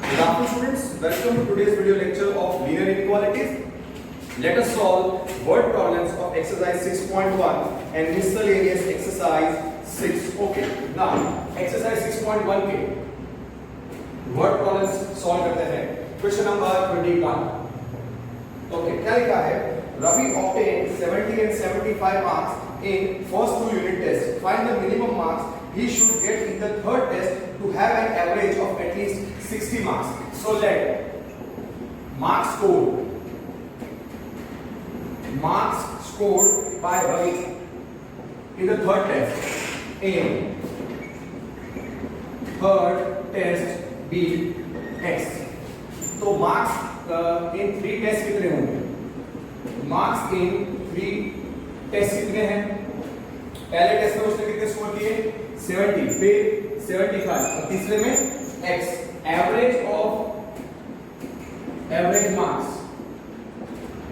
Good afternoon students, welcome to today's video lecture of linear inequalities. Let us solve word problems of exercise 6.1 and miscellaneous exercise 6. Okay, now exercise 6.1 के word problems solve करते हैं. Question number 21. Okay, क्या लिखा है? Ravi obtained 70 and 75 marks in first two unit tests. Find the minimum marks he should get in the third test to have an average of at least 60 marks. So let marks scored by Ravi in the third test. In third test be X. तो marks in three tests कितने होंगे? Marks in three tests कितने हैं? पहले test में उसने कितने score किए? 70, फिर 75 और तीसरे में X. Average marks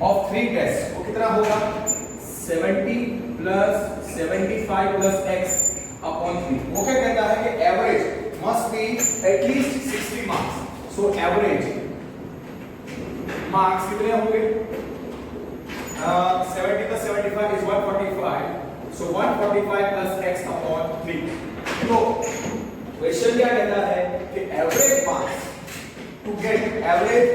of three test वो कितना होगा? 70 प्लस 75 प्लस X अपॉन 3. वो क्या कहता है कि average must be at least 60 marks. So average marks कितने होंगे? 70 plus 75 is 145. So 145 plus X upon 3. तो क्वेश्चन क्या कहता है कि average marks to get average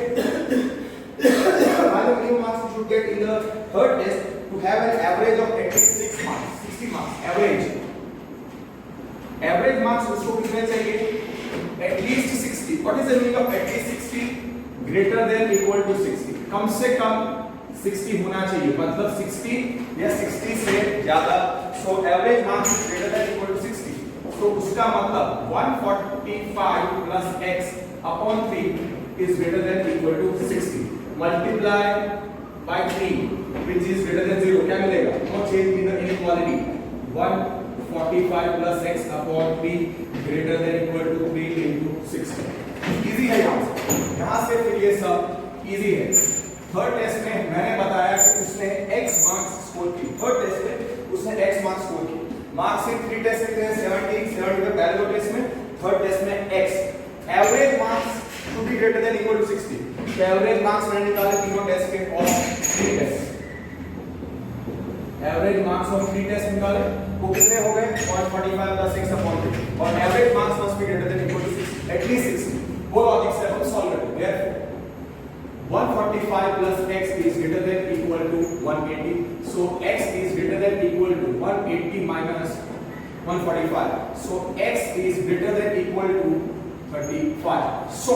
minimum marks you should get in the third test to have an average of at least 6 marks, 60 marks. Average marks उसको कितने चाहिए? At least 60. What is the meaning of at least 60? Greater than equal to 60. कम से कम 60 होना चाहिए, मतलब 60 या 60 से ज्यादा. So average marks is greater than equal to 60. So उसका मतलब 145 plus X upon 3 is greater than equal to 60. Multiply by 3 which is greater than 0. क्या मिलेगा? No change in the inequality. 145 plus X upon 3 greater than equal to 3 into 60. Easy है यहाँ से फिर ये सब easy है. थर्ड टेस्ट में मैंने बताया कि उसने X मार्क्स स्कोर की. थर्ड टेस्ट में उसने X मार्क्स स्कोर की. मार्क्स इन थ्री टेस्ट कितने हैं? 70 में पहले दो टेस्ट में, थर्ड टेस्ट में X. Average marks should be greater than equal to 60. तो एवरेज मार्क्स मैंने निकाले तीनों टेस्ट के और three test. Average marks of three test निकाले वो कितने हो गए? 145 plus 6 upon 3. और average marks must be greater than equal to 60, at least 60. वो लॉजिक से हम सॉल्व करेंगे. Therefore 145 plus X is greater than equal to 180. So X is greater than equal to 180 minus 145. So X is greater than equal to 35. So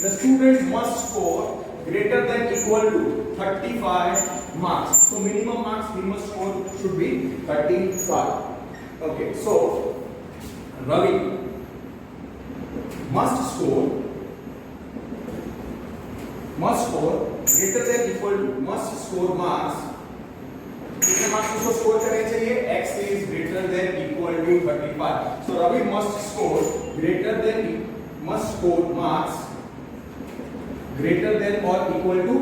the students must score greater than equal to 35 marks. So minimum marks he must score should be 35. Okay. So Ravi must score greater than equal to marks. कितने marks उसको score करने चाहिए? X is greater than equal to 35. So Ravi must score marks greater than or equal to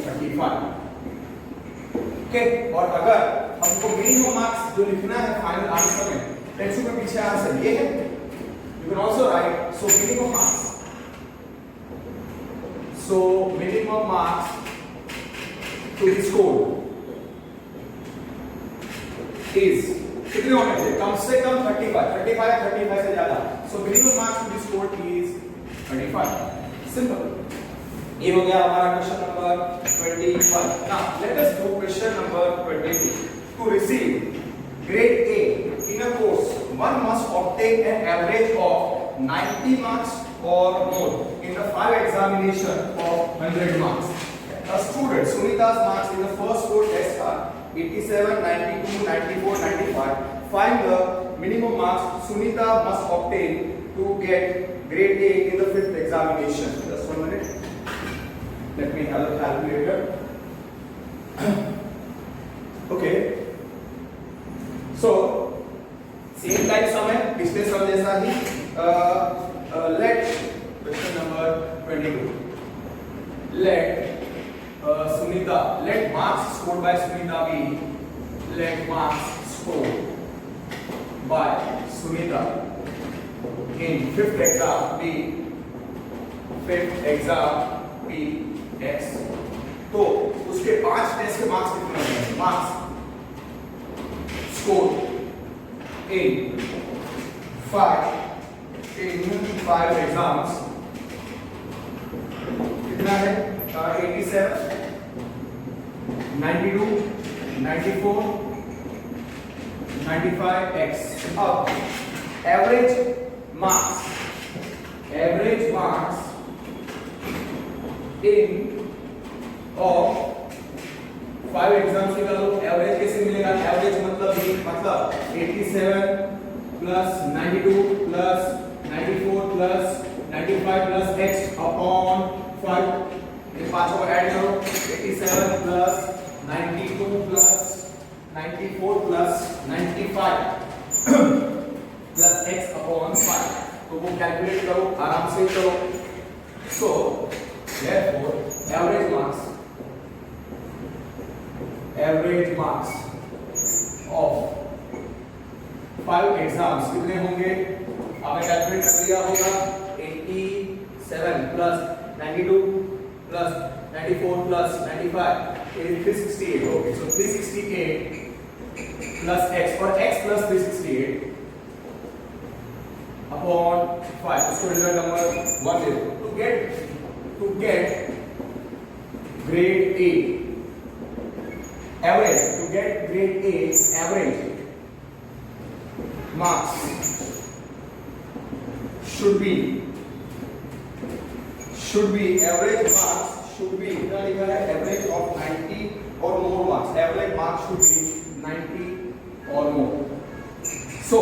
35. Okay. और अगर हमको minimum marks जो लिखना है फाइनल आंसर में, टेक्स्ट में पीछे आंसर ये है. You can also write minimum marks. So minimum marks to be scored is कितने होने चाहिए? कम से कम 35 से ज्यादा. So minimum marks to be scored is 35. Simple. ये हो गया हमारा question number 21. Now let us do question number 22. To receive grade A in a course, one must obtain an average of 90 marks or more in the 5 examination of 100 marks. A student Sunita's marks in the first 4 tests are 87, 92, 94, 95. Find the minimum marks Sunita must obtain to get grade A in the 5th examination. Just 1 minute. Let me have a calculator. Okay. So same type sum है, पिछले sum जैसा ही. Let question number 22. Let Sunita, let marks scored by Sunita be, let marks scored by Sunita in fifth exam P X. तो उसके 5 test के marks कितने होंगे? Marks score in 5 exams कितना है? 87, 92, 94, 95 x. अब average marks in of 5 exams निकालो. Average कैसे मिलेगा? एवरेज मतलब 87 plus 92 plus 94 plus 95 plus x upon 5. इन पांचों को ऐड करो. 87 plus 92 plus 94 plus 95 plus x upon 5. तो वो कैलकुलेट करो, आराम से करो. सो therefore average marks of 5 exams कितने होंगे? आपने कैलकुलेट कर लिया होगा. 87 plus 92 plus 94 plus 95 is 368. Okay, so 368 plus x और x प्लस 368 अपॉन 5. इसको रिजल्ट नंबर 1 दे दो. To get grade A average, to get grade A average marks should be average marks should be इतना लिखा है average of 90 or more marks. Average marks should be 90 or more. So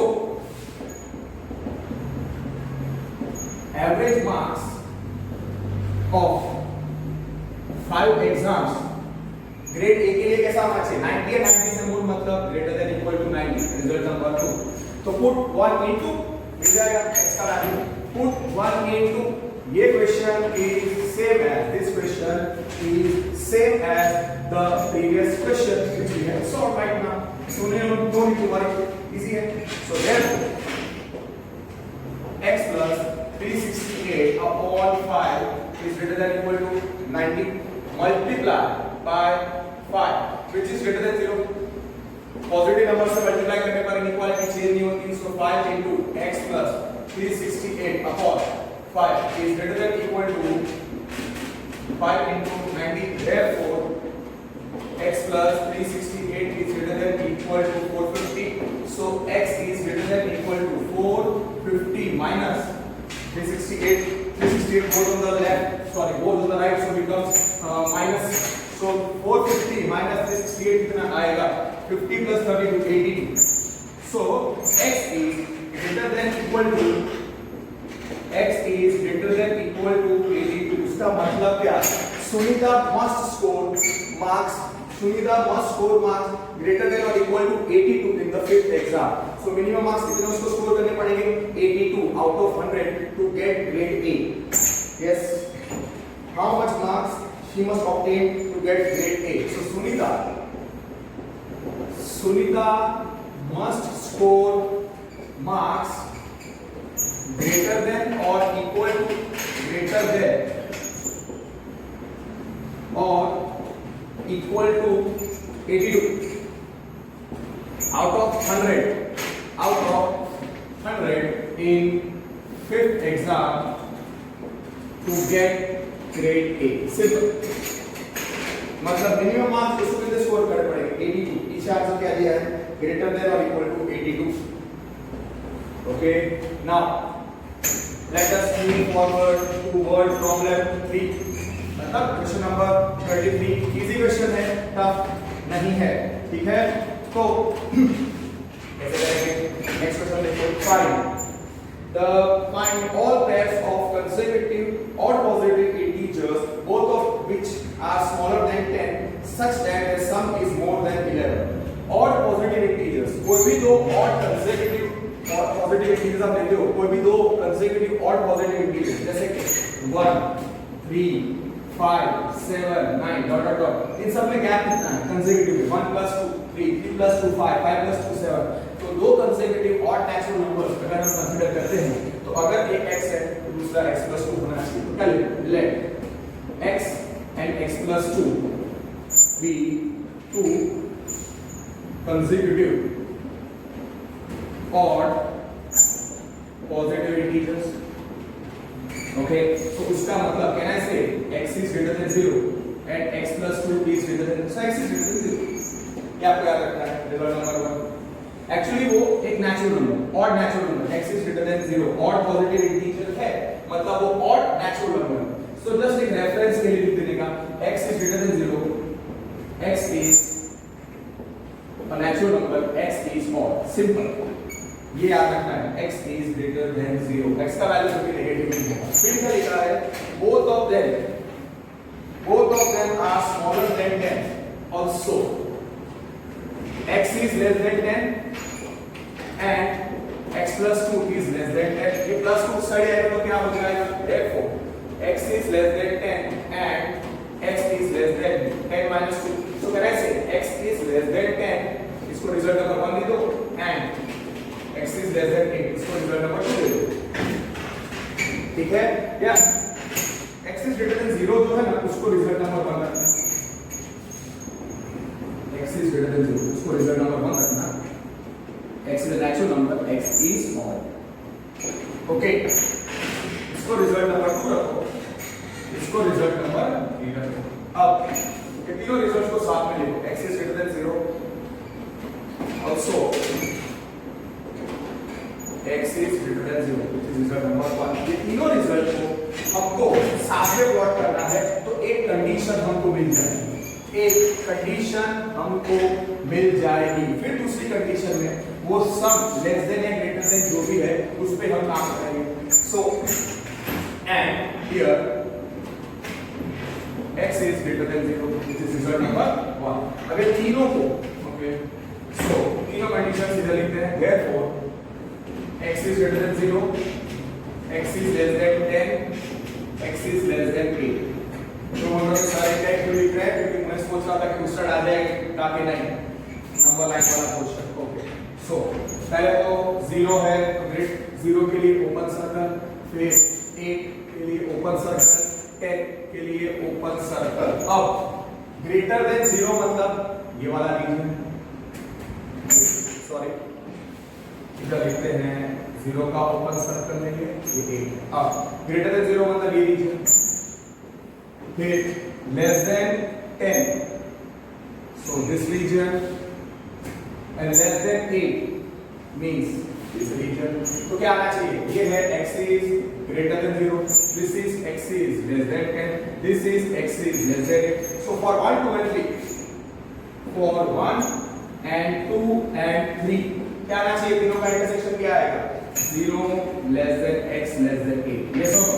average marks of 5 exams grade A के लिए कैसा होना चाहिए? 90 या 90 से मोर मतलब greater than equal to 90. Result number 2. तो पुट 1 इनटू मिल जाएगा x का वैल्यू. पुट 1 इनटू ये question is same as this question is same as the previous question which we have solve right now. So don't need to worry, easy है. So therefore x plus 368 upon 5 is greater than equal to 90 multiplied by 5 which is greater than 0. Positive number से multiply करने पर inequality change नहीं होती. सो 5 into x plus 368 upon 5 is greater than equal to 5 into 90. Therefore x plus 368 is greater than equal to 450. So x is greater than equal to 450 minus 368. 368 goes on the left, sorry, goes on the right, so becomes minus. So 450 minus 368 कितना आएगा? 50 plus 32, 82. So x is greater than equal to 82. इसका मतलब क्या? Sunita must score marks greater than or equal to 82 in the 5th exam. So minimum marks कितने उसको score करने पड़ेंगे? 82 out of 100 to get grade A. Yes. How much marks she must obtain to get grade A? So Sunita must score marks greater than or equal to or equal to 82 out of 100 in 5th exam to get grade A. सिर्फ मतलब minimum marks उसको कितने score करने पड़ेंगे? 82. पीछे answer क्या दिया है? ग्रेटर देन और equal to 82. Okay, now let us move forward to word problem 3. मतलब क्वेश्चन नंबर 33. इजी क्वेश्चन है, टफ नहीं है. ठीक है, तो कैसे करेंगे? नेक्स्ट क्वेश्चन देखो. Find all pairs of consecutive odd positive integers, both of which are smaller than 10, such that the sum is more than 11. Odd positive integers. कोई भी दो odd consecutive odd positive integers आप लेते हो. कोई भी दो consecutive odd positive integers जैसे कि 1, 3, 5, 7, 9 डॉट डॉट डॉट. इन सब में गैप कितना है? consecutive 1 plus 2 3, 3 plus 2 5, 5 plus 2 7. तो दो कंसेक्यूटिव ऑड नेचुरल नंबर्स अगर हम कंसीडर करते हैं तो अगर एक x है तो दूसरा x + 2 होना चाहिए। तो क्या लिखें, late x and x + 2 be two consecutive odd positive integers। Okay, तो उसका मतलब कहना है x is greater than 0 and x + 2 is greater than, so x is greater than 0। क्या आपको याद रखना है? रिजल्ट नंबर 1 एक्चुअली वो एक natural number, odd natural number, x is greater than 0 odd positive integer है, मतलब वो ऑड नेचुरल नंबर है। सो जस्ट एक रेफरेंस के लिए लिख देने का x is greater than 0, x is a natural number, x is odd, simple. ये याद रखना है, x is greater than 0, x का वैल्यू कभी नेगेटिव नहीं होगा। फिर क्या लिखा है, both of them are smaller than 10 also x is less than 10 and x + 2 is less than 10। ये +2 साइड आएगा तो क्या हो जाएगा, therefore x is less than 10 and x is less than 10 - 2। so कैसे x is less than 10 इसको result number 1 दे दो and x is less than 8 इसको रिजल्ट नंबर 2 दे दो। ठीक है, या x is greater than 0 जो है ना उसको रिजल्ट नंबर 1 रखना, x is greater than 0 उसको रिजल्ट नंबर 1 रखना, x is a natural number, x is odd। Okay, इसको रिजल्ट नंबर 2 रखो, इसको रिजल्ट नंबर 3 रखो। अब ये तीनों रिजल्ट्स को साथ में लिखो, x is greater than 0 also x is greater than 0 which is result number 1। ये तीनों रिजल्ट को हमको साथ में प्लॉट करना है तो एक कंडीशन हमको मिल जाएगी, एक कंडीशन हमको मिल जाएगी। फिर दूसरी कंडीशन में वो सब लेस देन या ग्रेटर देन जो भी है उस पे हम काम करेंगे। So and here x is greater than 0 which is result number 1। अब ये तीनों को ओके, सो तीनों कंडीशंस इधर लिखते हैं, therefore x is greater than 0, x is less than 10, x is less than 8। तो हम लोग सारे टाइप को लिख रहे हैं क्योंकि मैं सोच रहा था कि दूसरा डाल जाएगा कि नहीं, नंबर लाइन वाला क्वेश्चन। ओके, सो पहले तो 0 है तो ग्रेड 0 के लिए ओपन सर्कल, फिर 8 के लिए ओपन सर्कल, 10 के लिए ओपन सर्कल। अब ग्रेटर देन 0 मतलब ये वाला रीजन, सॉरी इधर लिखते हैं 0 का ओपन सर्कल लेंगे, ये 8। अब ग्रेटर देन 0 मतलब ये रीजन, फिर less than 10 so this region and less than 8 means this region। तो क्या आना चाहिए, ये है x is greater than 0, this is x is less than 10, this is x is less than 8। so for 1 2 and 3, for 1 and 2 and 3 क्या आना चाहिए, तीनों का इंटरसेक्शन क्या आएगा, 0 less than x less than 8। ये सुनो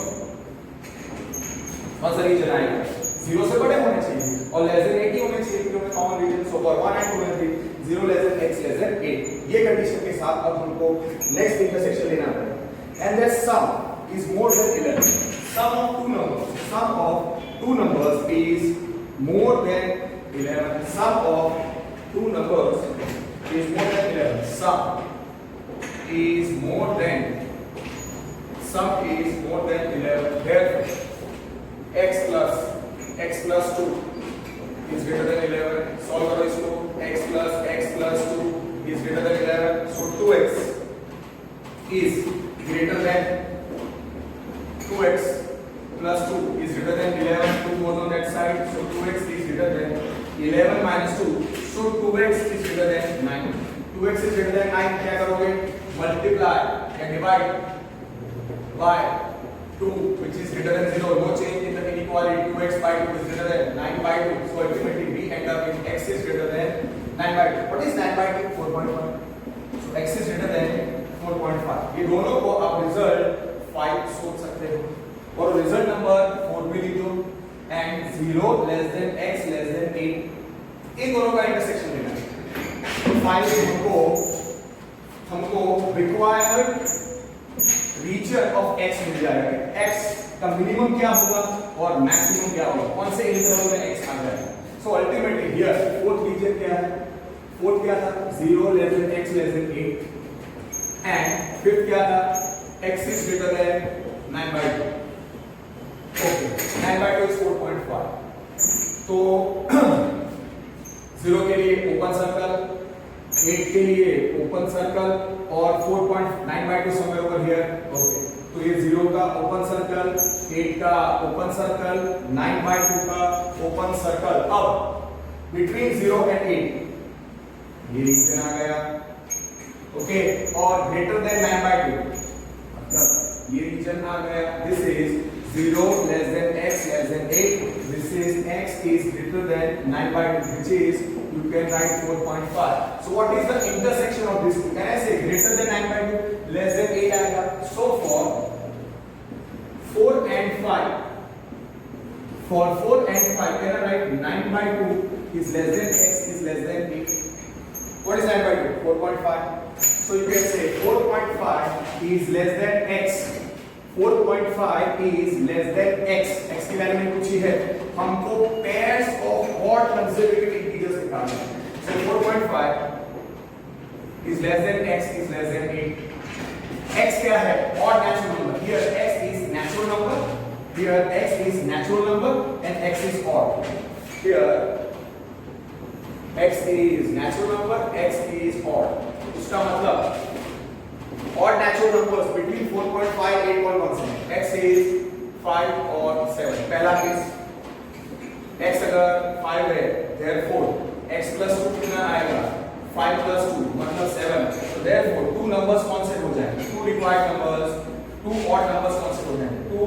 कौन सा रीजन आएगा, 0 से बड़े होने चाहिए और लेस देन 8 ही होने चाहिए क्योंकि common reason. So for 1 and 2 and 3 0 less than x less than 8। ये कंडीशन के साथ अब हमको नेक्स्ट इंटरसेक्शन लेना पड़ेगा and that sum is more than 11। Sum of two numbers is more than 11। Sum of two numbers is more than 11, sum is more than 11, therefore x plus 2 is greater than 11। solve करो इसको, x plus 2 is greater than 11, so 2x is greater than 2x plus 2 is greater than 11, 2 goes on that side, so 2x is greater than 11 minus 2, so 2x is greater than 9। 2x is greater than 9 क्या करोगे, multiply या divide by 2 which is greater than 0, no change in the inequality, 2x by 2 is greater than 9 by 2, so ultimately we end up with x is greater than 9 by 2। what is 9 by 2, 4.5, so x is greater than 4.5। ये दोनों को आप result 5 सोच सकते हो और result number 4 भी लिख दो and 0 less than x less than 8, इन दोनों का इंटरसेक्शन लेना है। तो फाइनली हमको रिक्वायर्ड रीजन ऑफ x मिल जाएगा, x का मिनिमम क्या होगा और मैक्सिमम क्या होगा, कौन से इंटरवल में x आ जाएगा। So ultimately here fourth region क्या है, फोर्थ क्या था 0 less than x less than 8 and fifth क्या था x is greater than 9/2 okay 9/2 is 4.5 तो 0 के लिए ओपन सर्कल 8 के लिए ओपन सर्कल और 4.9/2 समवेयर ओवर हियर ओके तो ये 0 का ओपन सर्कल 8 का ओपन सर्कल 9/2 का ओपन सर्कल अब बिटवीन 0 एंड 8 ये रीजन आ गया ओके और ग्रेटर देन 9/2 मतलब ये रीजन आ गया this is 0 less than x less than 8 this is x is greater than 9/2 which is you can write 4.5 so what is the intersection of these two can I say greater than 9/2 less than 8 आएगा so for 4 and 5 for 4 and 5 can I write 9/2 is less than x is less than 8 what is 9/2 4.5 so you can say 4.5 is less than x 4.5 is less than x x की value मैंने पूछी है हमको pairs of odd consecutive integers निकालना है so 4.5 is less than x is less than 8 x क्या है odd natural number here x is natural number here x is natural number and x is odd here x is natural number x is odd उसका मतलब odd natural numbers between 4.5 8 और 1 से x is 5 और 7 पहला case x अगर 5 है therefore x plus 2 कितना आएगा 5 plus 2 मतलब 7 so therefore two numbers कौन से हो जाएंगे two required numbers two odd numbers कौन से हो जाएंगे two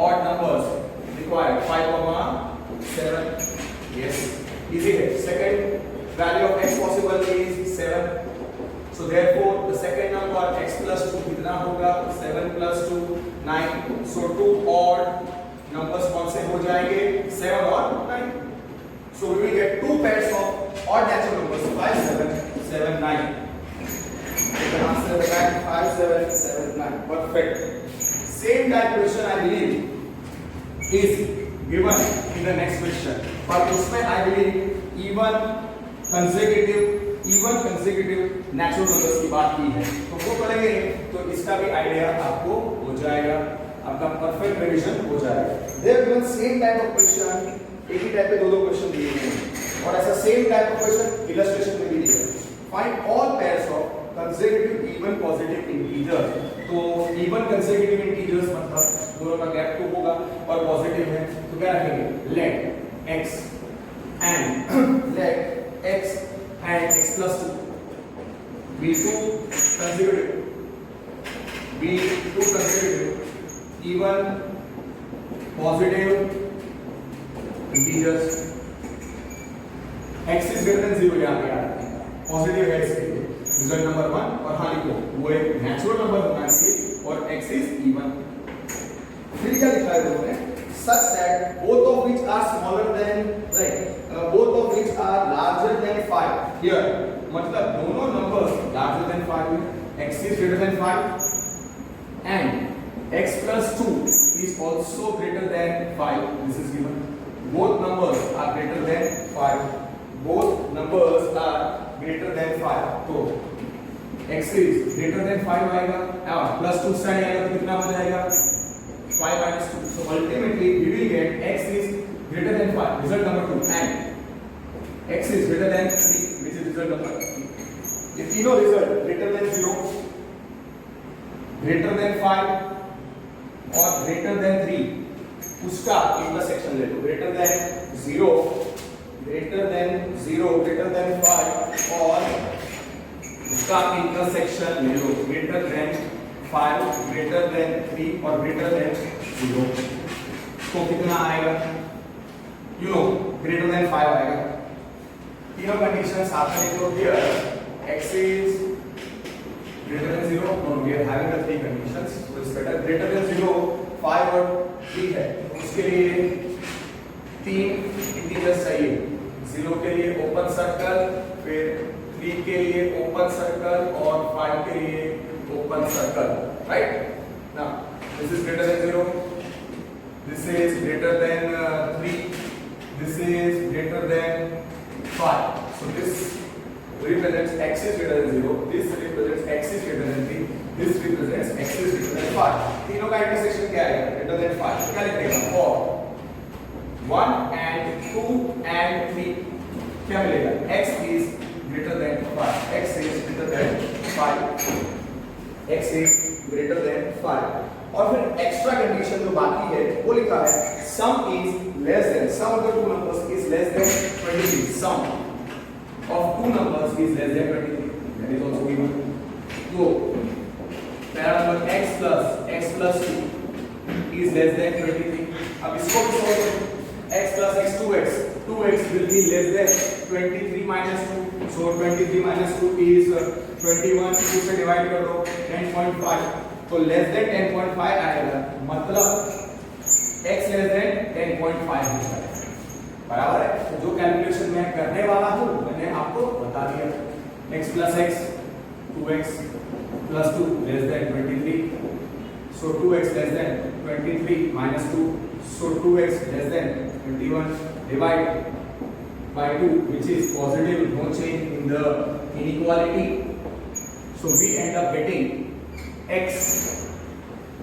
odd numbers required 5 7 yes easy है second value of x possible is 7 so therefore the second number x plus 2 कितना होगा 7 plus 2 9 so two odd numbers कौन से हो जाएंगे 7 और 9 so we will get two pairs of odd natural numbers 5 7 7 9 the answer is 5 7 7 9 perfect same type question I believe is given in the next question but उसमें I believe even consecutive natural numbers की बात की है तो वो करेंगे तो इसका भी आइडिया आपको हो जाएगा आपका परफेक्ट रिवीजन हो जाएगा there given same type of question एक ही टाइप के दो क्वेश्चन दिए हैं और ऐसा same type of question illustration में भी दिया है find all pairs of consecutive even positive integers तो इवन कंसेक्यूटिव इंटीजर्स मतलब दोनों का गैप 2 होगा और पॉजिटिव है तो क्या रखेंगे late x and x plus 2 be two consecutive even positive integers x is greater than 0 यहाँ पे आ रहा है पॉजिटिव है इसके लिए रिजल्ट नंबर 1 और हाँ लिखो वो एक नेचुरल नंबर होना चाहिए और x is even फिर क्या लिखा है उन्होंने such that both of which are smaller than both of which are larger than 5 here मतलब दोनों numbers larger than 5 है x is greater than 5 and x plus 2 is also greater than 5 this is given both numbers are greater than 5 both numbers are greater than 5 तो x is greater than 5 आएगा plus 2 side आएगा तो कितना हो जाएगा 5 minus 2 so ultimately we will get x is greater than 5 result number 2 and x is greater than 3 which is result number 3 if you know result greater than 0 greater than 5 और greater than 3 उसका intersection ले लो greater than 0 greater than 5 और उसका intersection ले लो greater than 5 greater than 3 और greater than 0 तो कितना आएगा you know greater than 5 आएगा तीनों कंडीशंस आपने लिख लो here x is greater than 0 no we are having the three conditions so it's better greater than 0 5 और 3 है उसके लिए तीन इंटीजर्स चाहिए 0 के लिए ओपन सर्कल फिर 3 के लिए ओपन सर्कल और 5 के लिए open circle right now this is greater than 0 this is greater than 3 this is greater than 5 so this represents x is greater than 0, this represents x is greater than 3, this represents x is greater than 5. तीनों का intersection क्या आएगा? greater than 5. तो क्या लिखेगा? for 1 and 2 and 3 क्या मिलेगा? x is greater than 5, x is greater than 5, x is greater than 5. और फिर एक्स्ट्रा कंडीशन जो बाकी है वो लिखा है sum is less than, sum of the two numbers is less than 23, sum of two numbers is less than 23, that is also given. So parameter x plus 2 is less than 23. अब इसको भी solve करो, x plus x 2x, 2x will be less than 23 minus 2, so 23 minus 2 is 21, 2 से divide कर दो 10.5, तो less than 10.5 आएगा, मतलब x लेस देन 10.5 हो जाएगा, बराबर है। तो जो कैलकुलेशन मैं करने वाला हूँ मैंने आपको बता दिया, x plus x 2x plus 2 less than 23, so 2x less than 23 minus 2, so 2x less than 21 divide by 2, which is positive, no change in the inequality, so we end up getting x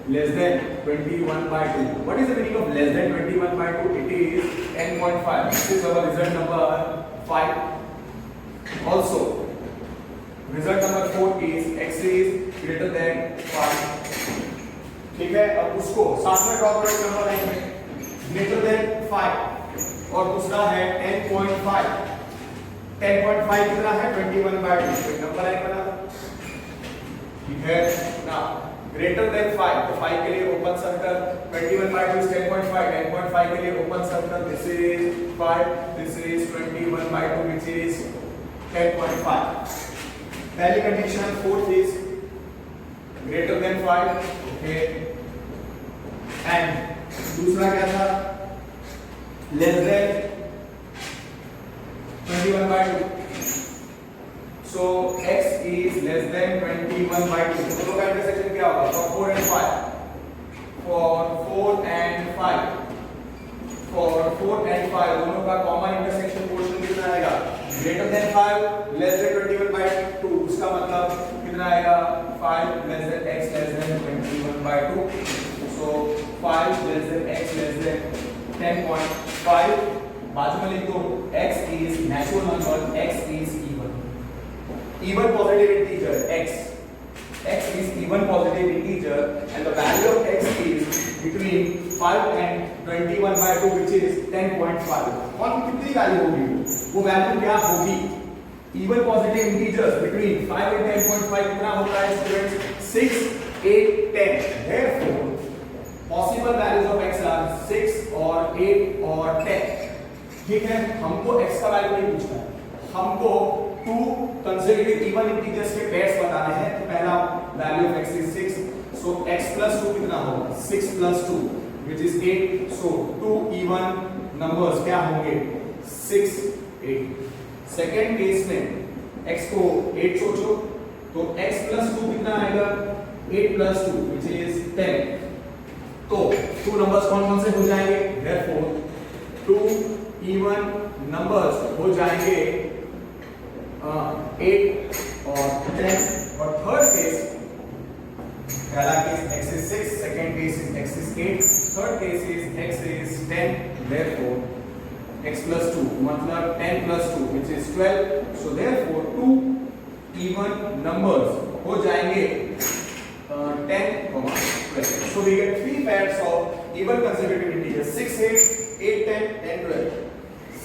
less than 21 by 2. What is the meaning of less than 21 by 2? It is 10.5. This is our result number 5. Also, result number 4 is x is greater than 5. ठीक है, अब उसको साथ में draw करो number line में, greater than 5 और दूसरा है 10.5. 10.5 कितना है? 21 by 2. नंबर लाइन बना दो, ठीक है ना। ग्रेटर देन 5, तो 5 के लिए ओपन सर्कल, 21 by 2 is 10.5, 10.5 के लिए open circle, this is 5, this is 21 by 2 which is 10.5. पहली condition, fourth is greater then 5, okay, and दूसरा क्या था? Less than 21 by 2. So x is less than 21 by 2. दोनों का इंटरसेक्शन क्या होगा? For 4 and 5. For 4 and 5. For 4 and 5 दोनों का कॉमन इंटरसेक्शन पोर्शन कितना आएगा? Greater than 5, less than 21 by 2. उसका मतलब कितना आएगा? 5 less than x less than 21 by 2. So 5 less than x less than 10.5. बाजू में लिख दो, x is natural number, x is even positive integer x is even positive integer and the value of x is between 5 and 21 by 2 which is 10.5. कौन कितनी value होगी? वो value क्या होगी? even positive integers between 5 and 10.5 कितना होता है students? 6, 8, 10. Therefore possible values of x are 6 or 8 or 10. ठीक है, हमको x का वैल्यू नहीं पूछना है, हमको 2 कंसेक्यूटिव इवन इंटीजर्स के पेयर्स बताने हैं। तो पहला value of x is 6, so x plus 2 कितना होगा? 6 plus 2 which is 8, so 2 even numbers क्या होंगे? 6, 8. सेकंड केस में x को 8 सोचो, तो x plus 2 कितना आएगा? 8 plus 2 which is 10. तो 2 नंबर्स कौन-कौन से हो जाएंगे? therefore 2 इवन नंबर्स हो जाएंगे 8 और 10. और थर्ड केस, पहला case x is 6, second case is x is 8, third case is x is 10, therefore x plus 2 मतलब 10 plus 2 which is 12, so therefore 2 even numbers हो जाएंगे 10, 12. So we get 3 pairs of even consecutive integers, 6, 8, 10, 10, 12.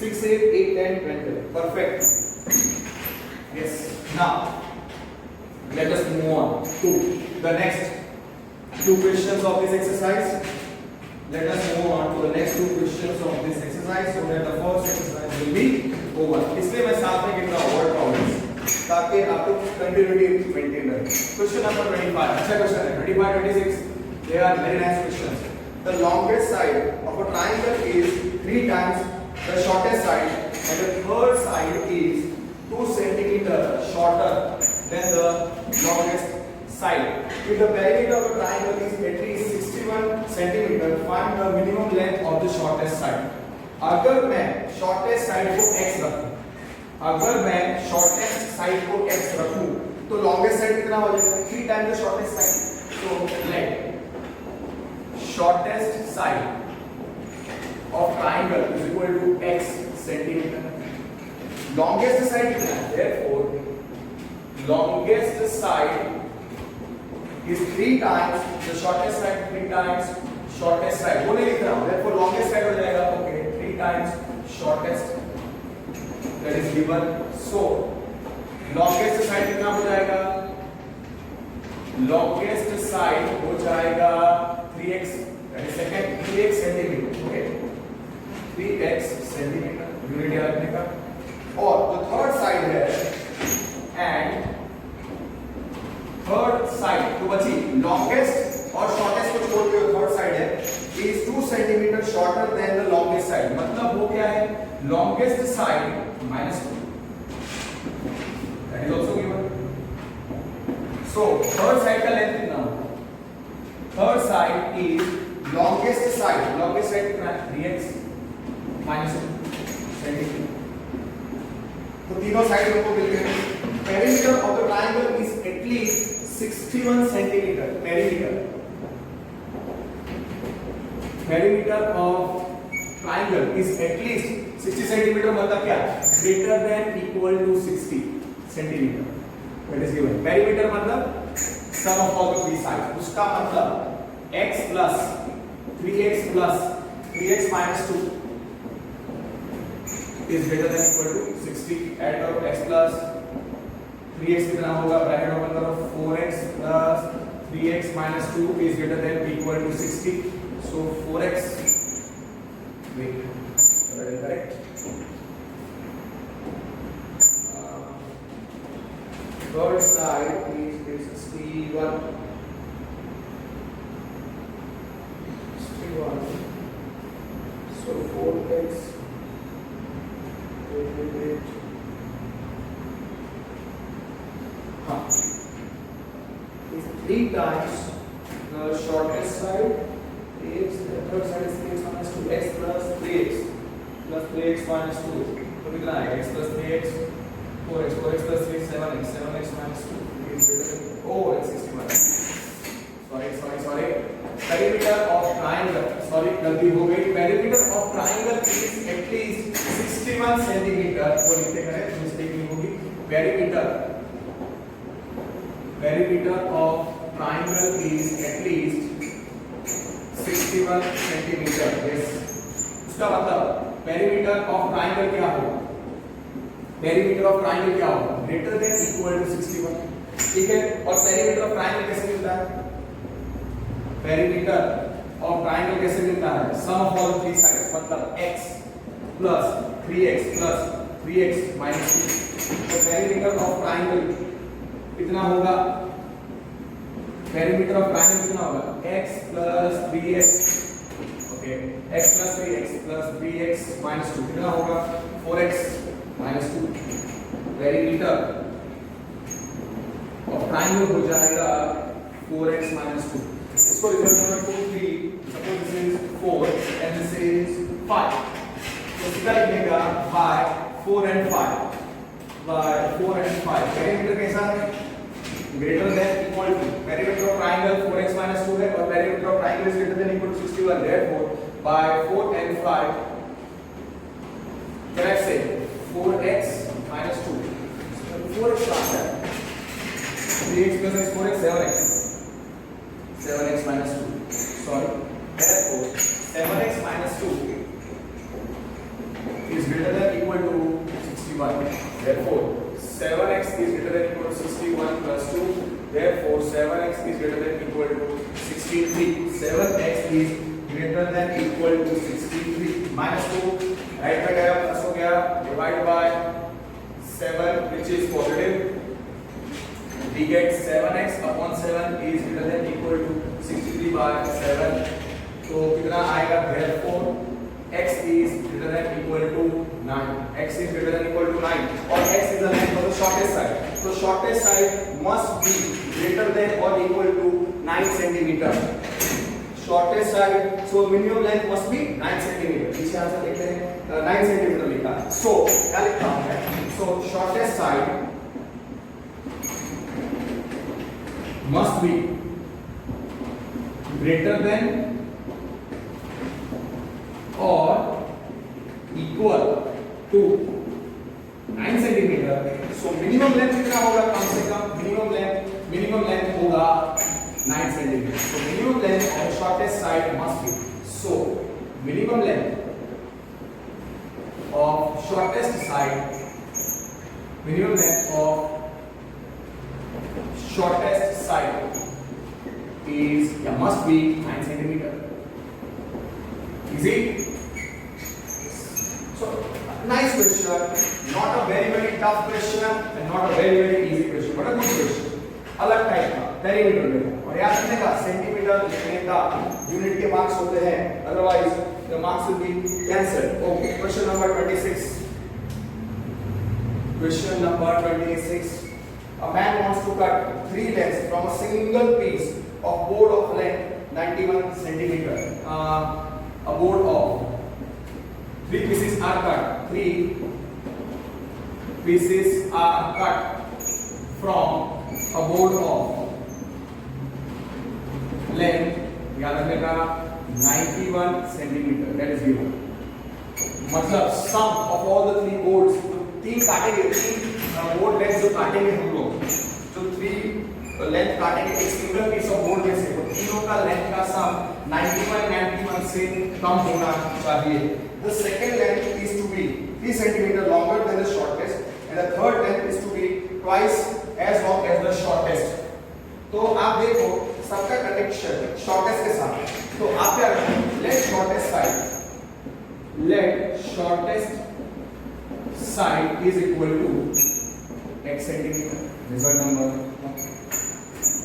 6, 8, 8, 10, 12. Perfect. Yes. Now let us move on to the next 2 questions of this exercise. Let us move on to the next 2 questions of this exercise so that the first exercise will be over. इसलिए मैं साथ में गिनता हूँ word problems ताकि आपको continuity maintain रहे. Question number 25. अच्छा क्वेश्चन है. 25, 26. They are very nice questions. The longest side of a triangle is 3 times the shortest side, and the third side is 2 centimeters shorter than the longest side. If the perimeter of a triangle is at least 61 centimeters, find the minimum length of the shortest side. अगर मैं shortest side को x रखूं, अगर मैं shortest side को x रखूं तो longest side कितना हो जाएगा 3 times the shortest side. So let shortest side of triangle is equal to x centimeter. Longest side कितना है? Therefore longest side is 3 times the shortest side. 3 times shortest side. वो नहीं लिख रहा हूँ. Therefore longest side हो जाएगा. Okay, 3 times shortest. That is given. So longest side कितना हो जाएगा? Longest side हो जाएगा 3x. That is second 3x centimeter. Okay, 3x centimeter. Unit याद रखने का. और जो थर्ड साइड है एंड थर्ड साइड तो बची लॉन्गेस्ट और शॉर्टेस्ट को छोड़ के थर्ड साइड है is 2 centimetre shorter than the longest side. मतलब वो क्या है? Longest side -2. That is also given. So third side का लेंथ कितना होगा? Third side is longest side. Longest side कितना है? 3x -2 centimetre. तो तीनों साइड हमको मिल गए. Perimeter of the triangle is at least 61 centimetre. Perimeter of triangle is at least 60 centimetre. मतलब क्या? Greater than equal to 60 centimetre. That is given. Perimeter मतलब sum of all the three sides. उसका मतलब x plus 3x plus 3x minus 2 is greater than equal to 60. Add करो x plus 3x कितना होगा? Bracket open करो. 4x plus 3x minus 2 is greater than equal to 60. So 4x. Wait, that is correct. Third side is 61. So 4x. Is 3 times the shortest side. X, the third side is 3x minus 2x plus 3x minus 2. तो कितना आएगा? x plus 3x 4x plus 3 7x minus 2 is greater than it's 61. Sorry. Perimeter of triangle. Sorry, गलती हो गई. Perimeter of triangle is at least 61 centimetre. वो लिखते हैं, mistake नहीं होगी. Perimeter of triangle is at least 61 centimetre. Yes. उसका मतलब perimeter of triangle क्या होगा? Perimeter of triangle क्या होगा? Greater than equal to 61. ठीक है. और perimeter of triangle कैसे मिलता है? Perimeter of triangle कैसे मिलता है? Sum of all three sides. मतलब x plus 3x plus 3x minus 2. तो perimeter of triangle कितना होगा? Perimeter of triangle कितना होगा? x plus 3x. Okay, x plus 3x plus 3x minus 2 कितना होगा? 4x minus 2. Perimeter of triangle हो जाएगा 4x minus 2. इसको result number 2 3. Suppose this is 4 and this is 5. तो सीधा लिखेगा by 4 and 5. By 4 and 5. Perimeter कैसा है? Greater than equal to. Perimeter of triangle 4x minus 2 है और perimeter of triangle is greater than equal to 61. Therefore, by 4 and 5, can I say 4x minus 2? 4x आता है. 3x plus x 4x 7x. 7x minus 2. Sorry. Therefore, 7x minus 2 is greater than equal to 61. Therefore, 7x is greater than equal to 61 plus 2. Therefore, 7x is greater than equal to 63. 7x is greater than equal to 63. Minus 2. Right में गया plus हो गया. Divide by 7 which is positive. We get 7x upon 7 is greater than equal to 63 by 7. तो कितना आएगा? Therefore, x is greater than equal to 9. X is greater than equal to 9. और x is the length of the shortest side. So shortest side must be greater than or equal to 9 centimeter. Shortest side, so minimum length must be 9 centimeter. पीछे answer लिखते हैं 9 centimeter लिखा है. So क्या लिखता हूँ मैं? So shortest side must be greater than or equal to 9 centimetre. So minimum length कितना होगा, कम से कम मिनिमम लेंथ होगा 9 centimetre. So minimum length of shortest side must be, so minimum length of shortest side, minimum length of shortest side is must be 9 centimeter. Easy. So nice question, not a very tough question and not a very easy question, but a good question, अलग type का perimeter में। और याद रखने का centimetre लिखने का unit के मार्क्स होते हैं, otherwise the marks will be cancelled. Okay, question number 26. Question number 26. A man wants to cut 3 lengths from a single piece of board of length 91 centimeter. A board of 3 pieces are cut. 3 pieces are cut from a board of length, याद रखना 91 centimetre, that is given. मतलब sum of all the 3 boards, 3 काटेंगे, 3 board length जो काटेंगे हम लोग, जो 3 length काटेंगे एक सिंगल पीस ऑफ बोर्ड में से, तो तीनों का लेंथ का सम 91 से कम होना चाहिए। The second length is to be 3 centimeter longer than the shortest, and the third length is to be twice as long as the shortest. तो आप देखो सबका कनेक्शन शॉर्टेस्ट के साथ, तो आप क्या रखें, let shortest side is equal to x centimetre, result number.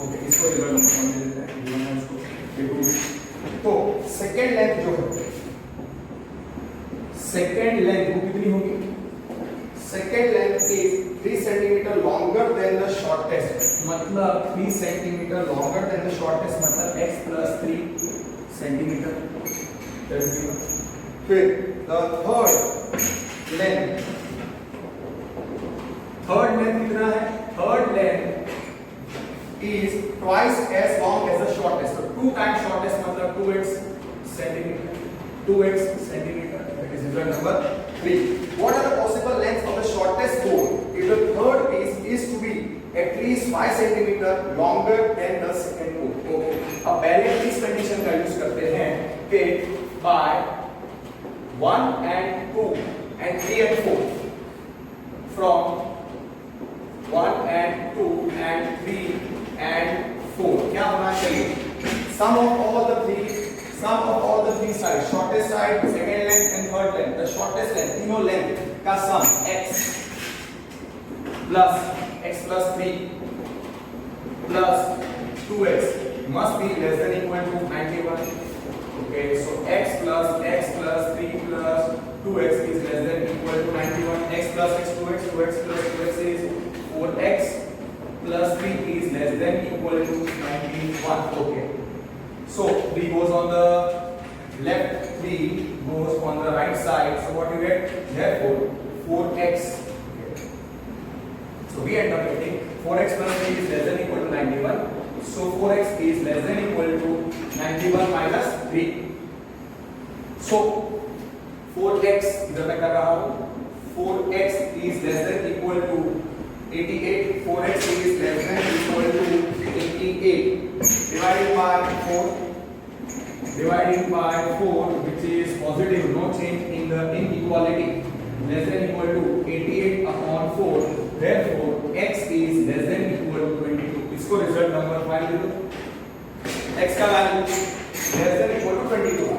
Okay, इसको रिजल्ट नंबर दे देते हैं, इसको। तो सेकंड लेंथ जो है, सेकंड लेंथ वो कितनी होगी, second length is 3 centimetre longer than the shortest, मतलब 3 centimetre longer than the shortest, मतलब x प्लस 3 सेंटीमीटर। फिर द थर्ड लेंथ कितना है, third length is twice as long as the shortest, तो 2 टाइम्स शॉर्टेस्ट मतलब 2x centimetre, 2x centimetre, that is result number 3. What are the possible lengths of the shortest board if the third piece is to be at least 5 centimeter longer than the second board? Okay, अब पहले इस condition का use करते हैं कि by 1 and 2 and 3 and 4, from 1 and 2 and 3 and 4 क्या होना चाहिए, sum of all the three sides, shortest side, second length and third length, the shortest length, तीनों length का sum x plus 3 plus 2x must be less than equal to 91. Okay, so x plus 3 plus 2x is less than equal to 91. X plus x 2x, 2x plus 2x is 4x plus 3 is less than equal to 91. Okay, so 3 goes on the left, 3 goes on the right side, so what you get, therefore 4x. Okay. So we end up getting 4x plus 3 is less than equal to 91, so 4x is less than equal to 91 minus 3. So 4x इधर मैं कर रहा हूँ, 4x is less than equal to 88, 4x is less than equal to 88, dividing by 4 which is positive, no change in the inequality, less than equal to 88 upon 4, therefore x is less than equal to 22. इसको result number 5 दे दो, x का value less than equal to 22 है।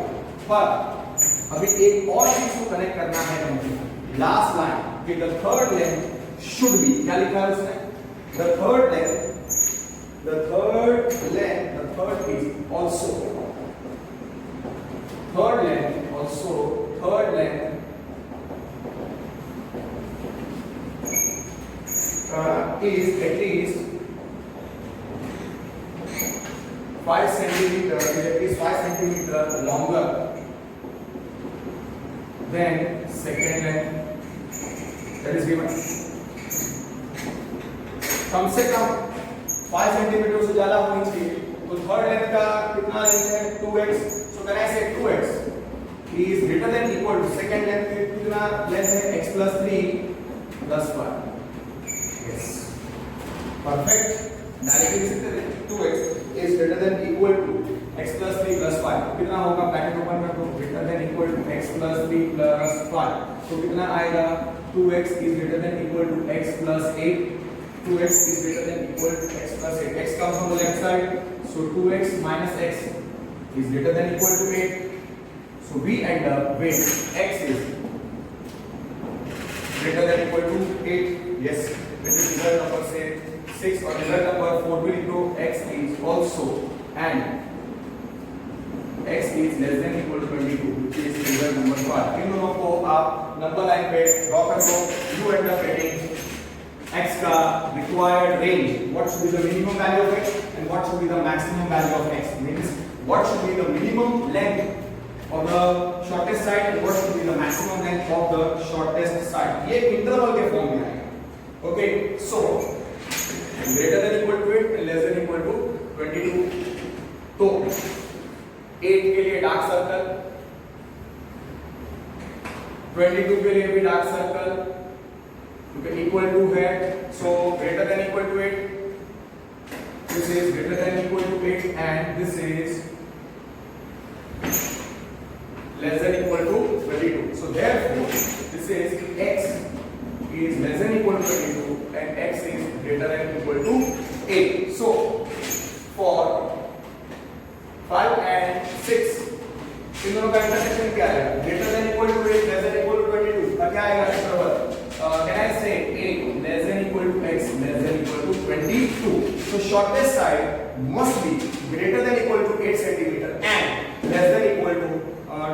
पर अभी एक और चीज को कनेक्ट करना है हमें, लास्ट लाइन कि the third length should be, क्या लिखा है उसने, the third is also, third length is at least 5 centimeter, is at least 5 centimeter longer than second length, that is given. कम से कम 5 सेंटीमीटर से ज्यादा होनी चाहिए। तो थर्ड लेंथ का कितना लेंथ है 2x, so can I say 2x is greater than equal to second length कितना लेंथ है x plus 3 plus 5। Yes perfect, directly लिख सकते हैं 2x is greater than equal to x plus 3 plus 5। कितना होगा, ब्रैकेट ओपन कर दो, greater than equal to x plus 3 plus 5, तो कितना आएगा 2x is greater than equal to x plus 8, 2x is greater than equal to x plus 8, x comes on the left side, so 2x minus x is greater than equal to 8, so we end up with x is greater than equal to 8, yes, this is result number say 6 और result number 4 will go x is also and x is less than equal to 22, which is result number 5। इन दोनों को आप number line पे draw कर दो, you end up getting x का required range, what should be the minimum value of x and what should be the maximum value of x, means what should be the minimum length of the shortest side and what should be the maximum length of the shortest side, ये interval के form में आएगा। Okay, so greater than equal to 8 and less than equal to 22, तो 8 के लिए dark circle, 22 के लिए भी डार्क सर्कल, क्योंकि इक्वल टू है, so greater than equal to 8, this is greater than equal to 8 and this is less than equal to 22, so therefore this is x is less than equal to 22 and x is greater than equal to 8, so for 5 and 6 इन दोनों का intersection क्या है, greater than equal to 8 less than equal to 22 का क्या आएगा interval, can I say 8 less than equal to x less than equal to 22, so shortest side must be greater than equal to 8 centimeter and less than equal to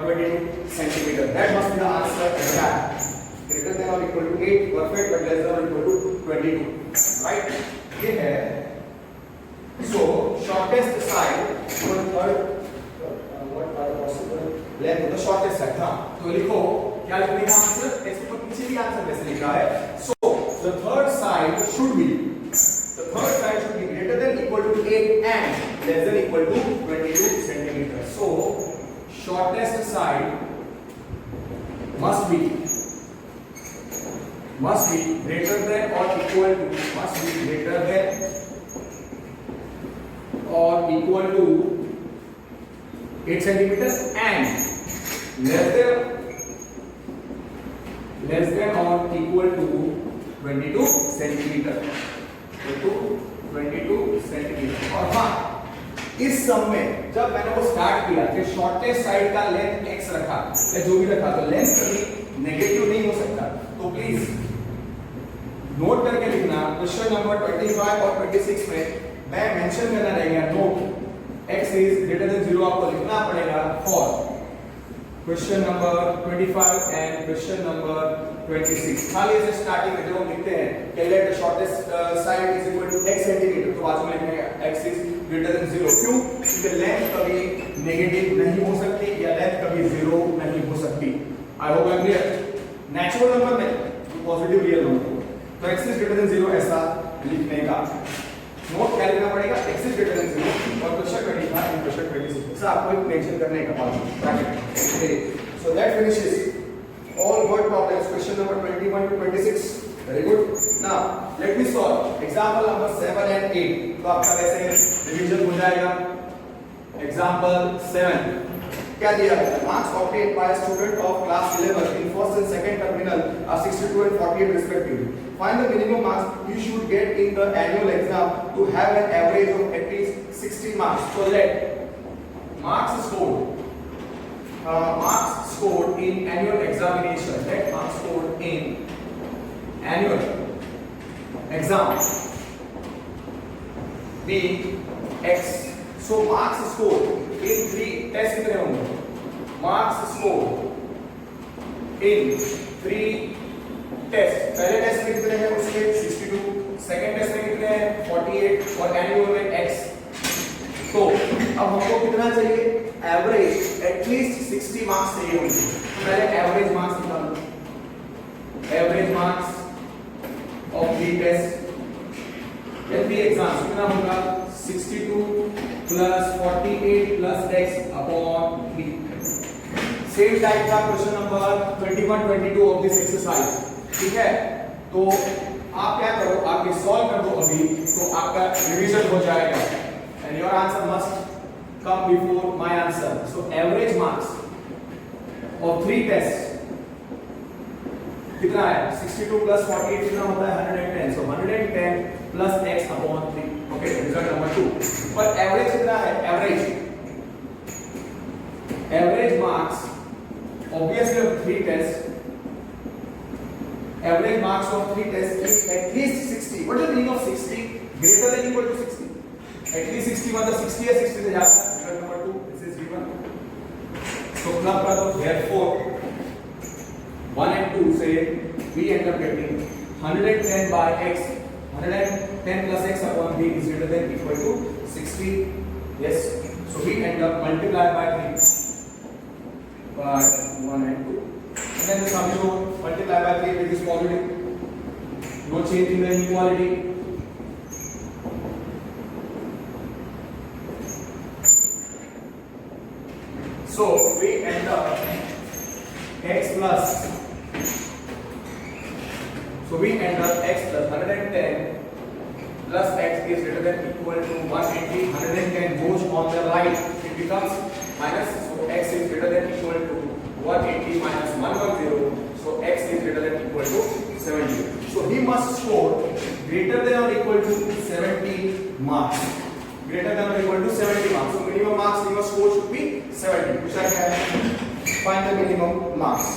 22 centimeter, that must be the answer exact, greater than or equal to 8 perfect but less than or equal to 22, right, ये है, so shortest side for third what are possible length of the shortest side, हाँ तो लिखो क्या लिखने का answer, text पर पीछे भी आंसर वैसे लिखा है, so the third side should be greater than equal to 8 and less than equal to 22 centimeters, so shortest side must be greater than or equal to 8 centimeters and less than or equal to 22 centimeter, तो 22 centimetre. और हाँ, इस सम में जब मैंने वो start किया कि शॉर्टेस्ट साइड का लेंथ x रखा या जो भी रखा, तो लेंथ कभी नेगेटिव नहीं हो सकता, तो प्लीज नोट करके लिखना, क्वेश्चन नंबर 25 और 26 में मैं मेंशन करना रहेगा note x is greater than 0 आपको लिखना पड़ेगा for question number 25 and question number 26। खाली ऐसे स्टार्टिंग में जब हम लिखते हैं कि let the shortest side is equal to x centimetre, तो बाद में लिखेंगे x is greater than 0, क्यों, क्योंकि लेंथ कभी नेगेटिव नहीं हो सकती या लेंथ कभी 0 नहीं हो सकती। I hope I am clear, natural number में पॉजिटिव रियल नंबर, तो x is greater than 0 ऐसा लिखने का नोट क्या लिखना पड़ेगा, x is greater than 0 और क्वेश्चन 25 एंड क्वेश्चन 26 से आपको एक मेंशन करने का bracket. So that finishes all word problems question number 21 to 26, very good। now let me solve example number 7 and 8, तो आपका वैसे रिवीजन हो जाएगा। example 7 क्या दिया है, marks obtained by a student of class 11 in first and second terminal are 62 and 48 respectively, find the minimum marks you should get in the annual exam to have an average of at least 60 marks, so let marks scored in annual examination, let marks scored in annual exam be x, so marks scored in 3 test कितने होंगे, marks scored in 3 test, पहले test में कितने हैं उसके 62, second test में कितने हैं 48 और एनुअल में x, तो अब हमको कितना चाहिए, एवरेज एटलीस्ट 60 मार्क्स चाहिए होंगे, तो पहले एवरेज मार्क्स निकालो, average marks of 3 test Let me exam कितना होगा 62 plus 48 plus x upon 3. Same type का question number 21 22 of this exercise, ठीक है। तो आप क्या करो, आप ये सॉल्व कर दो अभी, तो आपका रिवीजन हो जाएगा and your answer must come before my answer. So average marks of 3 test कितना है 62 plus 48 कितना होता है 110। So 110 plus x upon 3, okay. Result number 2 पर एवरेज कितना है, average marks obviously of 3 tests, average marks of 3 tests is at least 60. What is the meaning of 60? Greater than equal to 60. At least 60 मतलब 60 या 60 से ज्यादा। Result number 2, this is given. So club कर दो, therefore 1 and 2 से we end up getting 110 by x, 110 plus x upon b is greater than equal to 60. Yes. So we end up multiply by 3. By 1 and 2, and then the sum is over. Multiply by 3, it is positive. No change in the inequality. So we end up x plus. So we end up x plus 110 plus x is greater than equal to 180. 110 goes on the right. It becomes minus. So x is greater than equal to 180 minus 110. So x is greater than equal to 70. So he must score greater than or equal to 70 marks. Greater than or equal to 70 marks. So minimum marks he must score should be 70. Which I can find the minimum marks.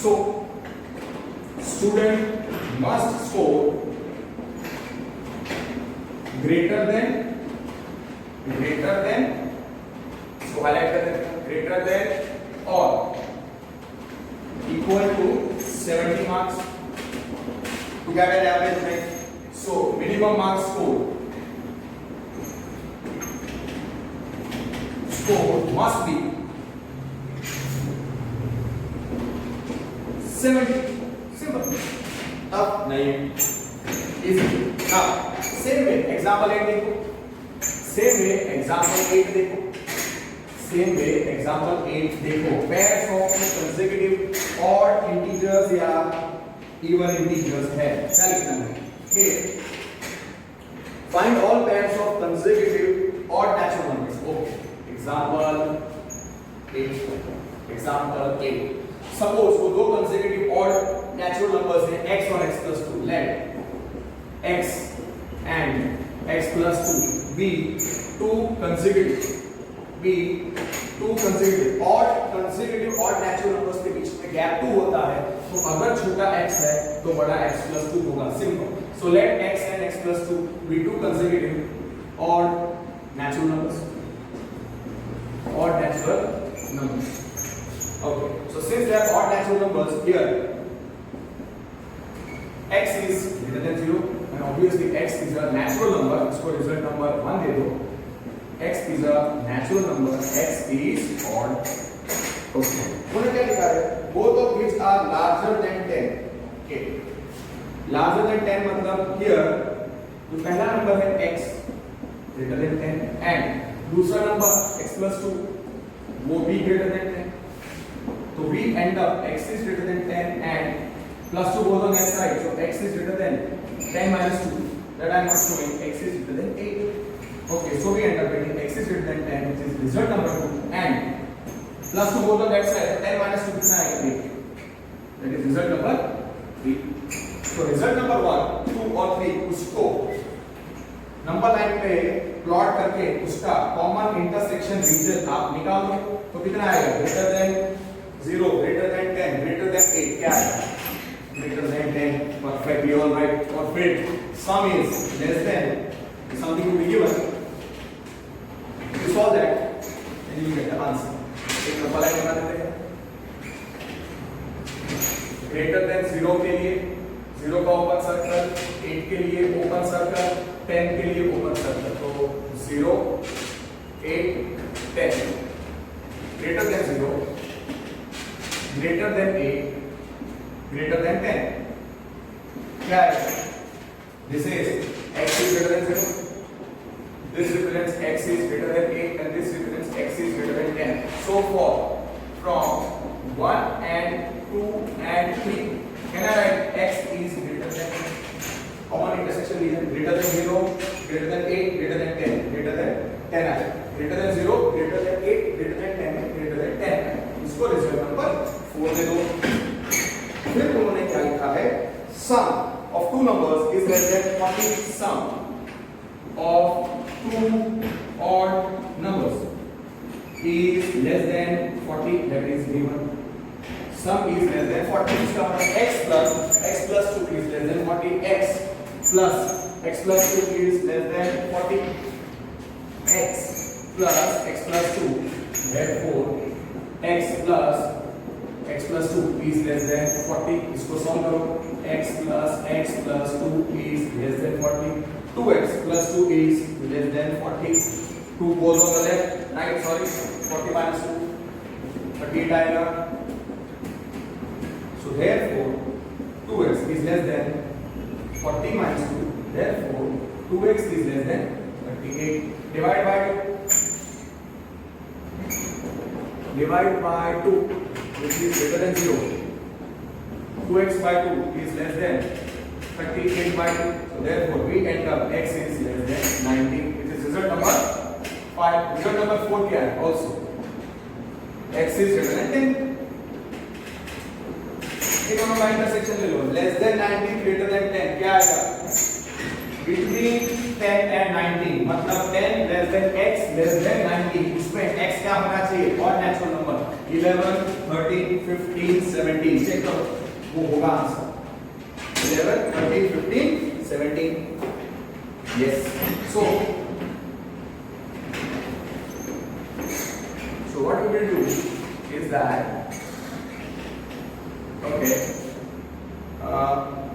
So student must score greater than. So highlight कर देते हैं greater than or equal to 70 marks to get an average rank. So minimum marks score must be 70. Simple. Tough नहीं, easy. Now same way example 8 देखो, same way example 8 देखो, same way example 8 देखो। pairs of consecutive odd integers या even integers है, क्या लिखना है कि find all pairs of consecutive odd natural numbers। okay, example 8 suppose वो दो consecutive odd natural numbers हैं x और x plus 2। let x and x plus 2 be two consecutive odd natural numbers के बीच में gap 2 होता है, तो अगर छोटा x है तो बड़ा x plus 2 होगा। Simple. so let x and x plus 2 be two consecutive odd natural numbers। okay, so since they are odd natural numbers here x is greater than 0 and obviously x is a natural number, इसको result number 1 दे दो। x is a natural number, x is odd। okay, उन्होंने क्या लिखा है, both of which are larger than 10। okay, larger than 10 मतलब here जो पहला number है x greater than 10 and दूसरा नंबर x plus 2 वो भी greater than 10। तो we end up x is greater than 10 and plus 2 goes on x side, so x is greater than 10 minus 2, that I am not showing, x is greater than 8। okay, so we end up getting x is greater than 10, which is result number 2 and plus 2 goes on that side, 10 minus 2 कितना है 8, that is result number 3। so result number 1 2 और 3 उसको number line पे plot करके उसका common intersection reason आप निकाल दो, तो कितना आएगा greater than 0, greater than 10, greater than 8, क्या आएगा greater than 10। perfectly all right। और फिर sum is less than something to be given, you solve that and you get the answer। एक नंबर लाइन बना देते हैं greater than 0 के लिए 0 का ओपन सर्कल, 8 के लिए ओपन सर्कल, 10 के लिए ओपन सर्कल, तो 0 8 10 greater than 0, greater than 8, greater than 10, क्या है, this is x is greater than 0. This represents x is greater than 8 and this represents x is greater than 10. So for from 1 and 2 and 3, can I write x is greater than common intersection region greater than 0, greater than 8, greater than 10, greater than 10, greater than 0, greater than 8, greater than 10, greater than 10. इसको result number 4 दे दो. फिर उन्होंने क्या लिखा है? Sum of two numbers is less than 40. Sum of two odd numbers is less than 40. That is given. Sum is less than 40. इसका मतलब x plus 2 is less than 40. x plus 2 is less than 40. x plus 2. Therefore x plus 2 is less than 40. इसको solve करो. x plus 2 is less than 40. 2x plus 2 is less than 40. 2 goes on the left, right, sorry, 40 minus 2, 38 आएगा. So therefore 2x is less than 40 minus 2. Therefore 2x is less than 38. Divide by 2, which is greater than 0. 2x by 2 is less than 38 by 2. So therefore we end up x is less than 19. It is result number 5. Result number 4 क्या है? Also x is greater than 10. ये दोनों का intersection ले लो. Less than 19 greater than 10 क्या आएगा? Between 10 and 19 मतलब 10 less than x less than 19. उसमें x क्या होना चाहिए? Odd natural number 11, 13, 15, 17. चेक करो वो होगा answer 11, 13, 15, 17. Yes. So what we will do is that okay,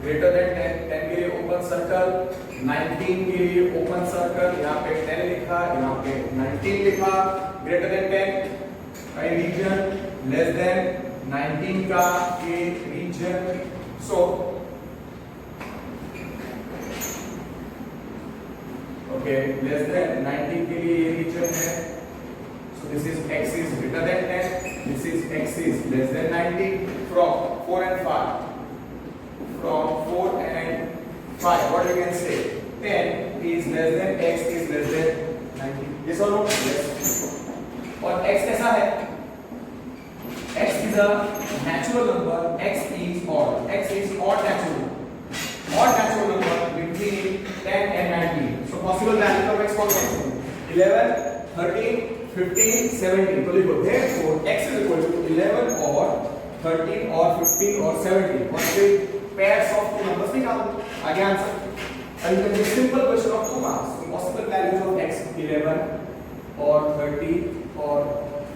greater than 10 के लिए ओपन सर्कल, 19 के लिए ओपन सर्कल. यहाँ पे 10 लिखा, यहाँ पे 19 लिखा. ग्रेटर देन 10 का रीजन, लेस देन 19 का ये region. So okay, less than 19 के लिए ये रीजन है. So this is x is greater than 10. This is x is less than 90. From 4 and 5. From 4 and 5. What you can say? 10 is less than x is less than 90. Yes or no? Yes. और x कैसा है? x is a natural number. X is odd. X is odd natural number. Odd natural number between 10 and 90. So possible value of x कौन सा? 11, 13, 15, 17. तो लिखो therefore x is equal to 11 or 13 or 15 or 17. और फिर pairs of two numbers निकालो. आगे answer. And it is a simple question of 2 marks. So possible values of x 11 or 30 or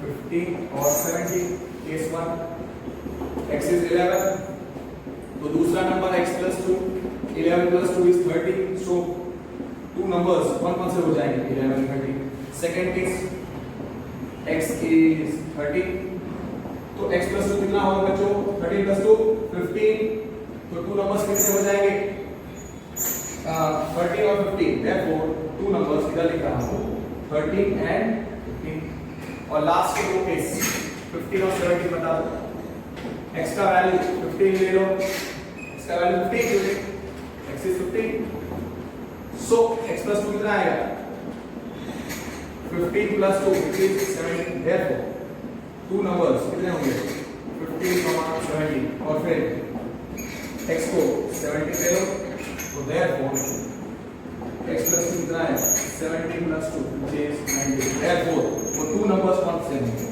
15 or 17. Case 1 x is 11. तो दूसरा number x plus 2. 11 plus 2 is 30. So two numbers कौन से हो जाएंगे? 11 and 30. Second case x is 30. तो x plus 2 कितना होगा बच्चों? 13 plus 2 15. तो two numbers कितने हो जाएंगे? 13 और 15. Therefore two numbers इधर लिख रहा हूँ 13 and 15. और लास्ट के दो केस 15 और 17 बता दो. x का वैल्यू 15 ले लो. x का वैल्यू 15 ले लो. x is 15. So x plus 2 कितना आएगा? 15 plus 2 which is 17. Therefore two numbers कितने होंगे? 15, 17. और फिर x को 17 ले लो. तो therefore x plus 2 कितना है? 17 plus 2 which is 19. Therefore वो two numbers कौन से होंगे?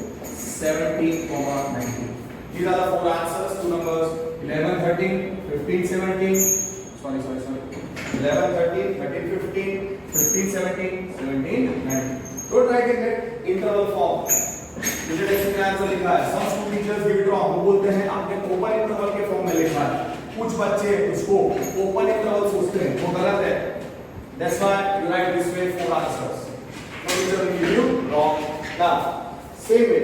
17, 19. These are the four answers. Two numbers 11, 13, 15, 17. Sorry. 11, 13, 13, 15, 15, 17, 17, 19. Don't write in that interval form. मुझे टेक्स्ट में आंसर लिखा है. Some school teachers give it wrong. वो बोलते हैं आपने ओपन इंटरवल के फॉर्म में लिखा है. कुछ बच्चे उसको ओपन इंटरवल सोचते हैं. वो गलत है. That's why you write this way 4 answers. No teacher will give you wrong. Now, same way.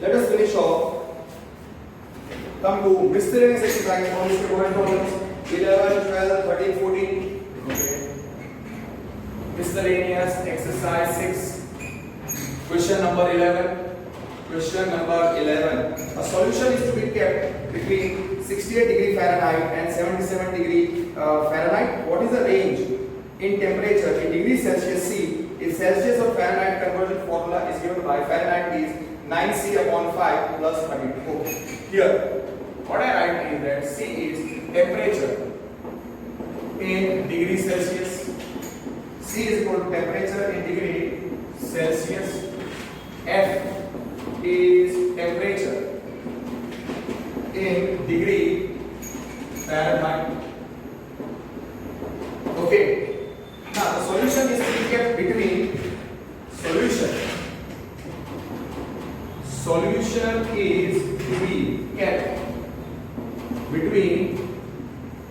Let us finish off. Come to miscellaneous exercise. All these problems. 11, 12, 13, 14. Okay. miscellaneous exercise 6. Question number 11. Question number 11. A solution is to be kept between 68 degree Fahrenheit and 77 degree Fahrenheit. What is the range in temperature in degrees Celsius C? If Celsius or Fahrenheit conversion formula is given by Fahrenheit is 9C upon 5 plus 32. Here, what I write is that C is temperature in degrees Celsius. C is equal to temperature in degree Celsius. F is temperature in degree Fahrenheit. Okay. Now the solution is to be kept between solution is to be kept between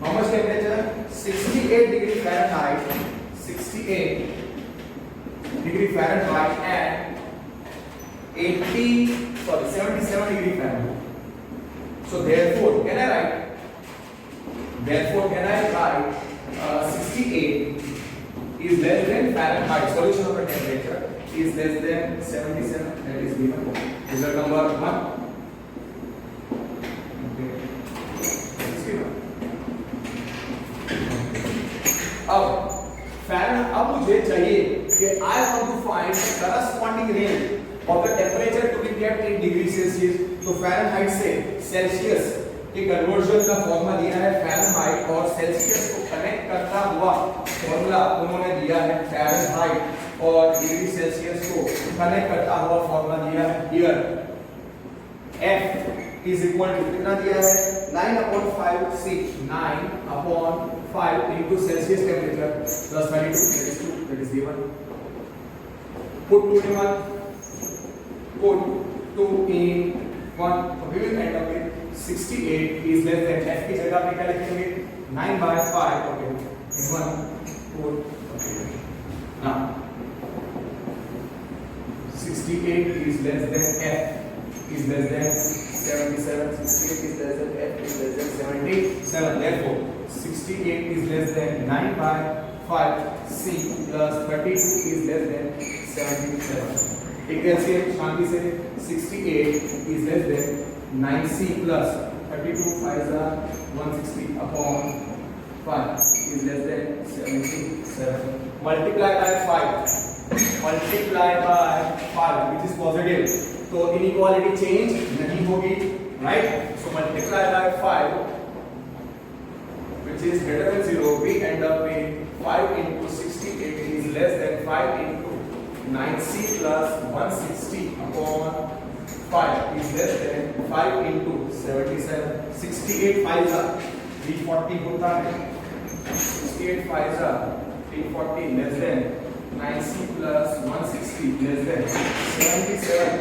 how much temperature? 68 degree Fahrenheit, 68 degree Fahrenheit and 77 degree Fahrenheit. So therefore, can I write 68 is less than Fahrenheit, solution of the temperature is less than 77, that is given. Result number 1. अब मुझे चाहिए कि I want to find corresponding range of the temperature to be kept in degree Celsius. तो Fahrenheit से Celsius के conversion का formula दिया है Fahrenheit और Celsius को कनेक्ट करता हुआ फॉर्मूला उन्होंने दिया है Fahrenheit और डिग्री Celsius को कनेक्ट करता हुआ फॉर्मूला दिया है here. F is equal to कितना दिया है 9/5 C 9/5 into Celsius temperature plus 22 that is 2 that is given. Put 2 in 1, put 2 in 1, so we will end up with 68 is less than F की जगह पे क्या लिखेंगे 9/5 okay in 1 put okay now 68 is less than F is less than 77, 68 is less than F is less than 77. Therefore, 68 is less than 9/5 C plus 32 is less than 77. ठीक है ऐसे शांति से 68 is less than 9C plus 32 5 160 upon 5 is less than 77. Multiply by 5. Multiply by 5 which is positive. तो inequality change नहीं होगी, right? So multiply by 5, which is greater than 0. We end up with 5 into 68 is less than 5 into 9C plus 160 upon 5 is less than 5 into 77. 68 5 340 होता है. 68 5 340 less than 9C plus 160 less than 77.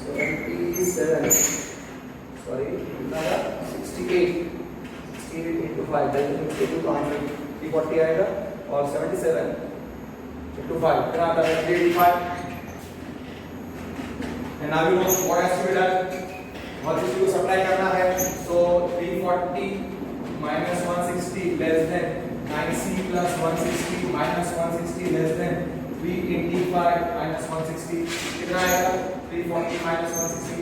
77 sorry 68 into 5 that is equal to 100 340 आएगा और 77 into 5 कितना आता है 385 and now you know what has to be done और इसी को सप्लाई करना है तो 340 minus 160 less than 9C plus 160 minus 160 less than 385 minus 160 कितना आएगा 340 minus 160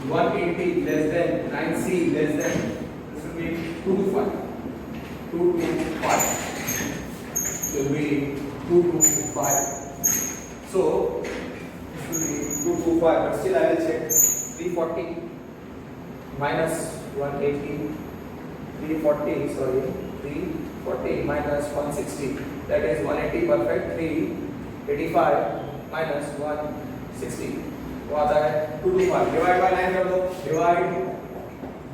180 less than 9C less than this will be 225 225 will be 225 so this will be 225 but still I will check 340 minus 180 340 sorry 340 minus 160 that is 180 perfect 385 minus 160 वो आता है 225 divide by 9 कर दो divide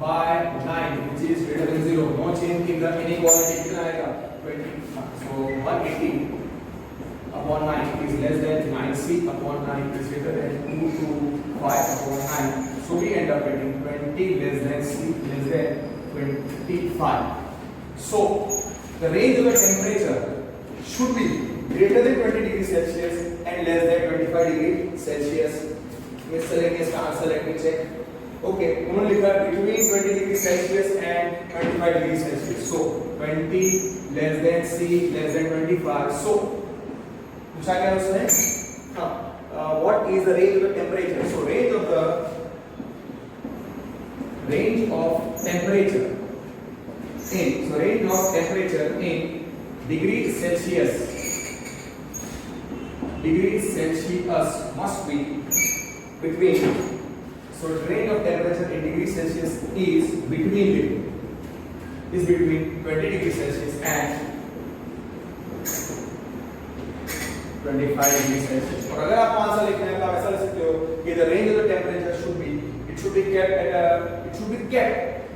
by 9 which is greater than 0 no change in the inequality कितना आएगा 20 so 180 upon 9 is less than 9C upon 9 is greater than 225 upon 9 so we end up getting 20 less than C less than 25 so the range of the temperature should be greater than 20 degrees Celsius and less than 25 degrees Celsius. Miscellaneous का answer let me check. Okay, उन्होंने लिखा between 20 degrees Celsius and 25 degrees Celsius. So 20 less than C less than 25. So पूछा क्या उसने? हाँ, what is the range of the temperature? So range of temperature in degrees Celsius must be between. So the range of temperature in degrees Celsius is between 20 degrees Celsius and 25 degrees Celsius. और अगर आपको answer लिखना है तो आप ऐसा लिख सकते हो कि the range of the temperature should be kept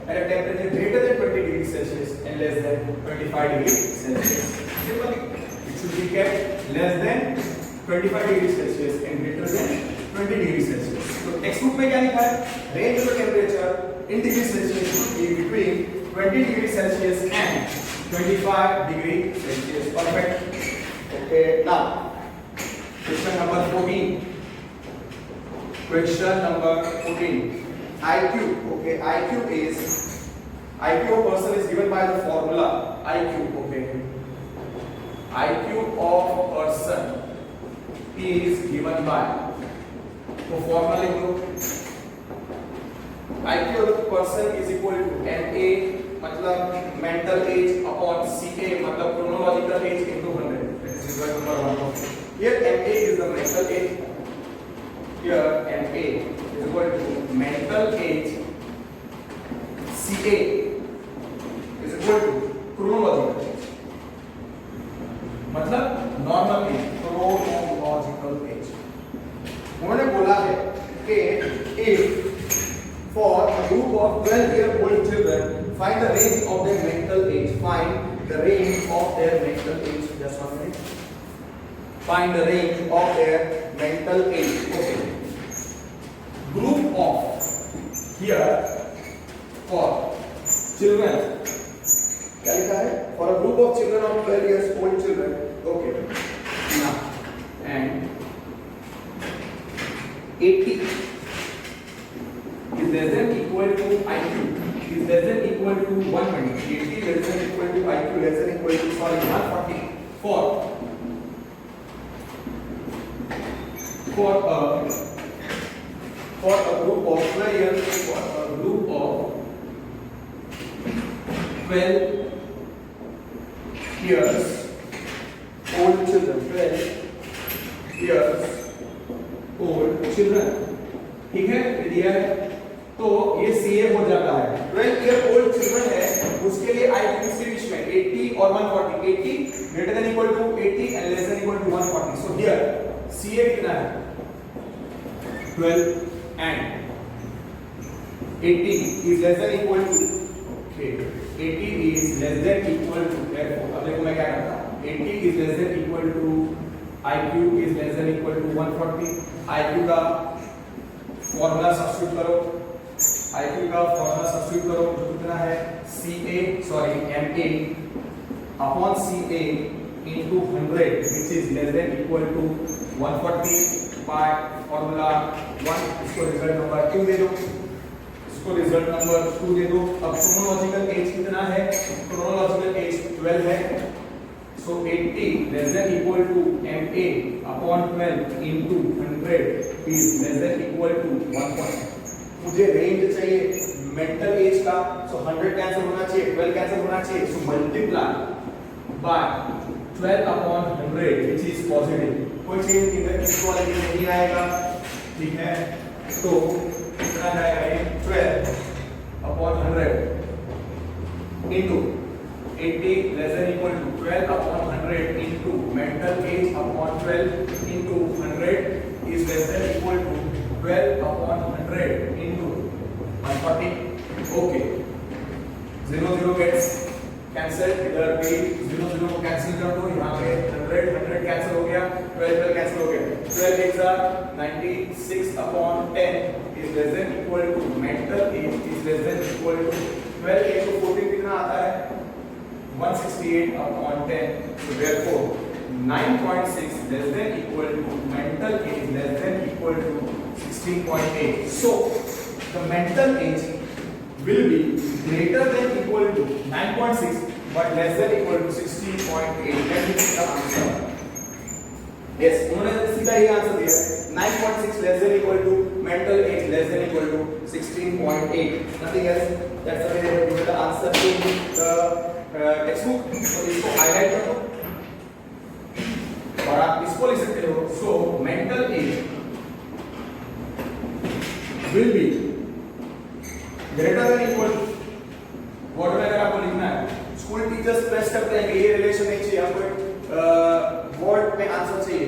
at a temperature greater than 20 degrees Celsius and less than 25 degrees Celsius. Simply, it should be kept less than 25 degrees Celsius and greater than 20 degrees Celsius. तो text book में क्या लिखा है? Range of the temperature in degrees Celsius should be between 20 degrees Celsius and 25 degrees Celsius. Perfect. Okay. Now, question number 14. IQ. Okay. IQ of person is given by the formula IQ. Okay. IQ of person is given by, तो formula लिख लो. IQ of the person is equal to MA मतलब mental age upon CA मतलब chronological age into 100. This is number 1. Here MA is the mental age. Here MA is equal to mental age. CA is equal to chronological age. मतलब normal age, chronological age. उन्होंने बोला है कि if for a group of 12-year-old children find the range of their mental age. Find the range of their mental age. Just 1 minute. Find the range of their mental age. Okay. Group of here for children. क्या लिखा है? For a group of children of 12 years old children. Okay. Now and 80 is less than equal to IQ is less than equal to 120. 80 less than equal to IQ less than equal to 140. For a group of 12 years old children 12 years old children. ठीक है, दिया है तो ये CA हो जाता है. 12 year old children है उसके लिए IQ किसके बीच में 80 और 140. 80 greater than equal to 80 and less than equal to 140. So here CA कितना है 12 and 80 is less than equal to, okay, 80 is less than equal to, therefore अब देखो मैं क्या करता हूँ. 80 is less than equal to IQ is less than equal to 140. IQ का formula substitute करो. IQ का फॉर्मूला सब्स्टिट्यूट करो जो कितना है MA upon CA into 100 which is less than equal to 140 by formula 1. इसको रिजल्ट नंबर 2 दे दो. इसको रिजल्ट नंबर 2 दे दो. अब क्रोनोलॉजिकल एज कितना है? क्रोनोलॉजिकल एज 12 है. So 80 less than equal to MA upon 12 into 100 is less than equal to 140. मुझे range चाहिए मेंटल एज का. So 100 कैंसिल होना चाहिए, 12 कैंसिल होना चाहिए. So multiply by 12 upon 100 which is positive. कोई चेंज इक्वालिटी नहीं आएगा. ठीक है, तो कितना आएगा ये 12 upon 100 into 80 less than equal to 12 upon 100 into mental age upon 12 into 100 is less than equal to 12 upon 100 into 140. Okay, 0 gets cancelled. इधर भी 0 को कैंसिल कर दो. यहाँ पे 100 कैंसिल हो गया. 12 कैंसिल हो गया. 12 is 96 upon 10 is less than equal to mental age is less than equal to 12 into 14 कितना आता है 168 upon 10. So therefore 9.6 less than equal to mental age less than equal to 16.8. So the mental age will be greater than equal to 9.6 but less than equal to 16.8. Let me take the answer. Yes, उन्होंने सीधा ये answer दिया 9.6 less than equal to mental age less than equal to 16.8. Nothing else. That's the way they have given the answer to the textbook. So इसको highlight करो और आप इसको लिख सकते हो. So mental age will be greater than equal to what अगर आपको लिखना है. स्कूल टीचर्स प्रेस करते हैं कि ये रिलेशन नहीं चाहिए आपको वर्ड में आंसर चाहिए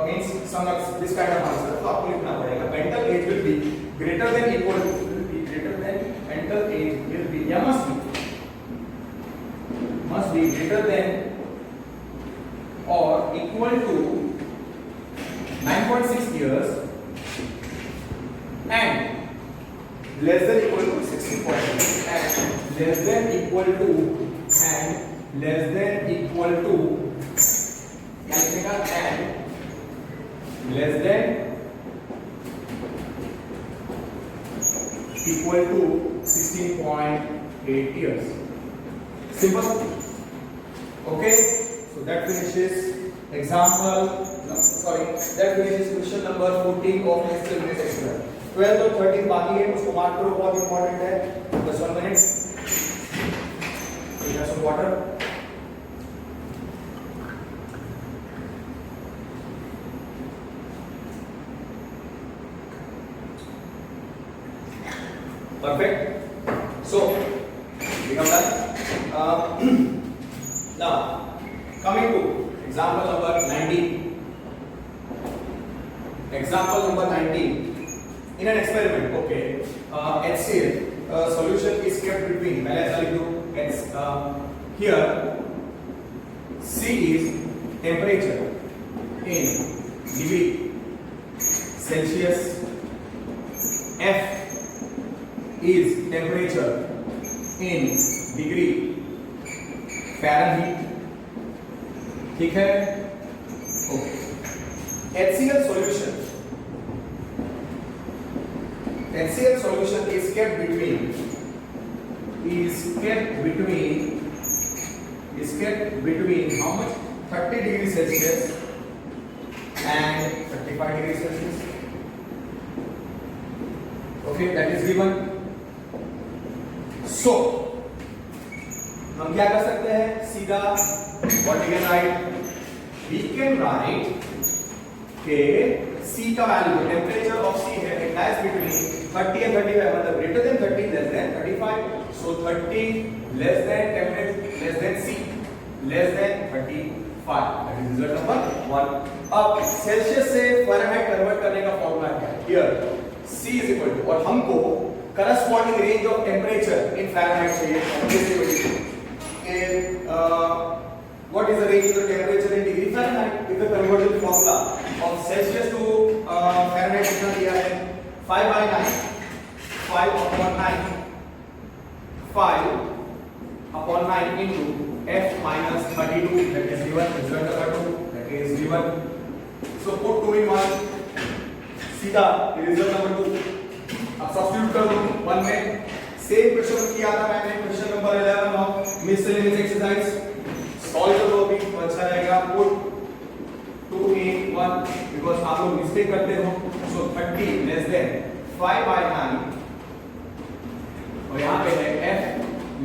means some this kind of answer तो आपको लिखना पड़ेगा mental age will be greater than equal to will be greater than mental age will be या मस्ट बी ग्रेटर देन और equal to 9.6 years and less than equal to 16.8 and less than equal to and less than equal to क्या लिखेगा and less than equal to 16.8 years. Simple. Okay, so that finishes example. No, sorry, that finishes question number 14 of next unit exercise. 12 और 13 बाकी है उसको mark करो बहुत important है. Just 1 minute. Take some water. Perfect. So we have done. Now coming to example number 19. Example number 19. In an experiment, okay, HCl solution is kept between. पहले ऐसा लिख दो. Here C is temperature in degree Celsius. F is temperature in degree Fahrenheit. ठीक है? Okay. HCl solution is kept between how much? 30 degrees Celsius and 35 degrees Celsius. Okay, that is given. So हम क्या कर सकते हैं सीधा what we can write के C का वैल्यू टेम्परेचर ऑफ C है इट लाइज बिटवीन 30 and 35 मतलब greater than 30 less than 35 so 30 less than temperature less than C less than 35 that is result number 1. अब सेल्सियस से Fahrenheit convert करने का formula क्या है here C is equal to और हमको corresponding range of temperature in Fahrenheit चाहिए what is the range of the temperature in degree Fahrenheit if the conversion formula of Celsius to Fahrenheit कितना दिया है 5 by 9 5 upon 9 5 upon 9 into F minus 32 that is given result number 2 that is given so put 2 in 1 सीधा result number 2 अब substitute कर दो 1 में same question किया था मैंने question number 11 of miscellaneous exercise solve करो अभी तो अच्छा रहेगा पुट 2 in 1 बिकॉज़ आप लोग मिस्टेक करते हो सो 30 लेस देन 5 by 9 और यहां पे है f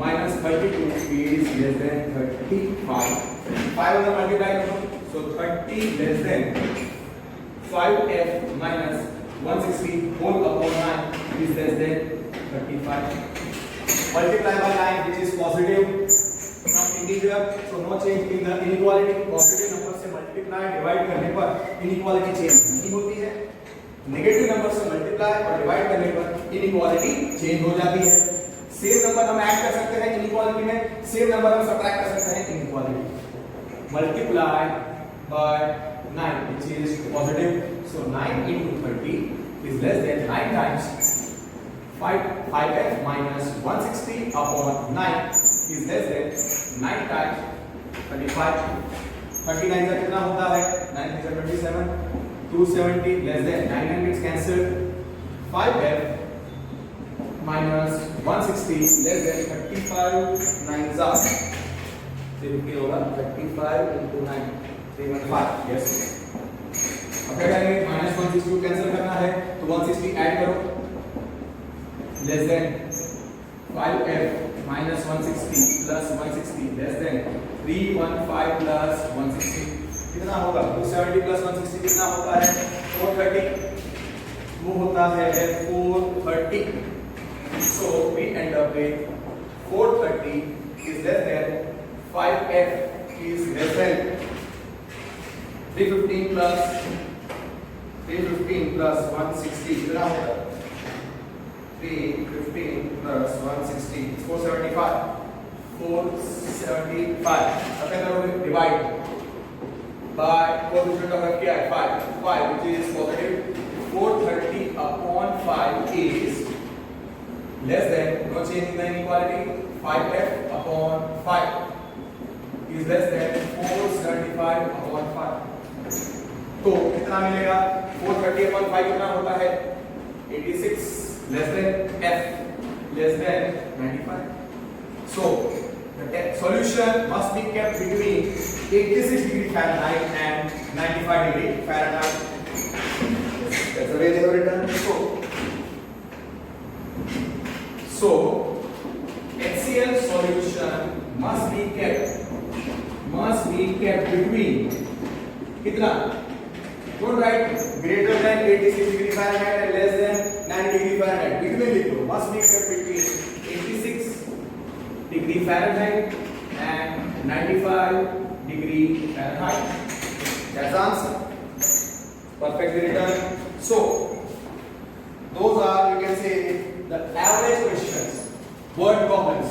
minus 32 is less than 35 5 अगर मल्टीप्लाई करो सो 30 less than 5f minus 160 whole upon 9 is less than 35 multiply by 9 which is positive not integer so no change in the inequality positive number से multiply divide करने पर inequality change नहीं होती है negative number से multiply और divide करने पर inequality change हो जाती है सेम नंबर हम ऐड कर सकते हैं inequality में सेम नंबर हम सब्ट्रैक्ट कर सकते हैं inequality multiply by 9 which is positive so 9 into 30 is less than 9 times 5f minus 160 upon 9 is less than 9 times 35 39 का कितना होता है 9 is 27 270 less than 900 cancelled 5f minus 160 less than 35 9 is 350 होगा 35 into 9 315 yes. अब क्या करेंगे -160 कैंसिल करना है तो 160 ऐड करो less than 5f minus 160 plus 160 less than 315 plus 160 कितना होगा 270 plus 160 कितना होता है 430 वो होता है 430 so we end up with 430 is less than 5f is less than 315 plus 160 कितना होगा 315 plus 160 475 अब क्या करोगे divide by coefficient of f क्या है 5 which is positive 430 upon 5 is less than no change in the inequality 5f upon 5 is less than 475 upon 5 तो कितना मिलेगा 430 upon 5 कितना होता है 86 less than f less than 95 so the solution must be kept between 86 degree Fahrenheit and 95 degree Fahrenheit that's the way they were written so HCl solution must be kept between kitna don't write greater than 86 degree Fahrenheit and less than 90 degree Fahrenheit between लिख दो must be kept between 86 degree Fahrenheit and 95 degree Fahrenheit that's the answer perfectly written so those are you can say the average questions word problems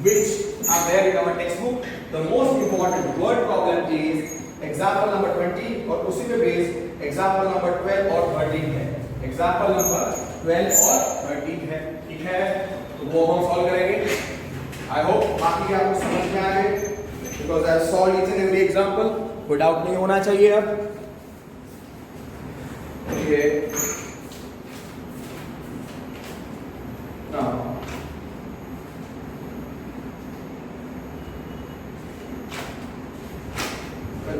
which are there in our textbook the most important word problem is example number 20 और उसी पे based example number 12 और 13 है example number 12 और 13 है ठीक है तो वो हम सॉल्व करेंगे आई होप बाकी आपको समझ में आ गए because I solve each and every example कोई डाउट नहीं होना चाहिए अब okay now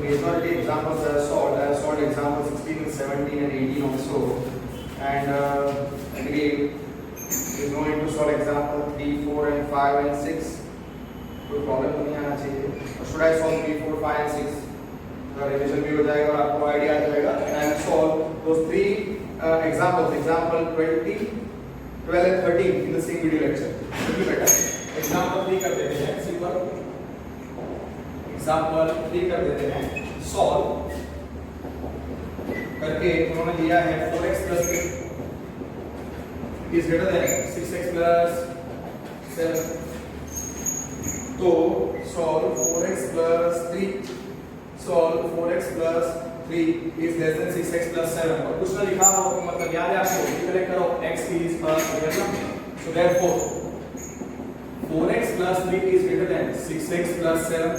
these are the examples I have solved examples 16 and 17 and 18 also and again you know need to solve example 3 4 and 5 and 6 कोई problem नहीं आना चाहिए और should I solve 3 4 5 and 6 तो रिवीजन भी हो जाएगा और आपको आइडिया आ जाएगा and I will solve those three examples example 20 12 and 13 in the same video lecture चलिए बेटा example 3 कर देते हैं सिंपल एग्जाम्पल 3 कर देते हैं सॉल्व करके उन्होंने दिया है 4x plus 3 is greater than 6x plus 7 तो solve 4x plus 3 solve 4x plus 3 is less than 6x plus 7 और कुछ ना लिखा हो तो मतलब याद है आपको कलेक्ट करो x is a real number so therefore 4x plus 3 is greater than 6x plus 7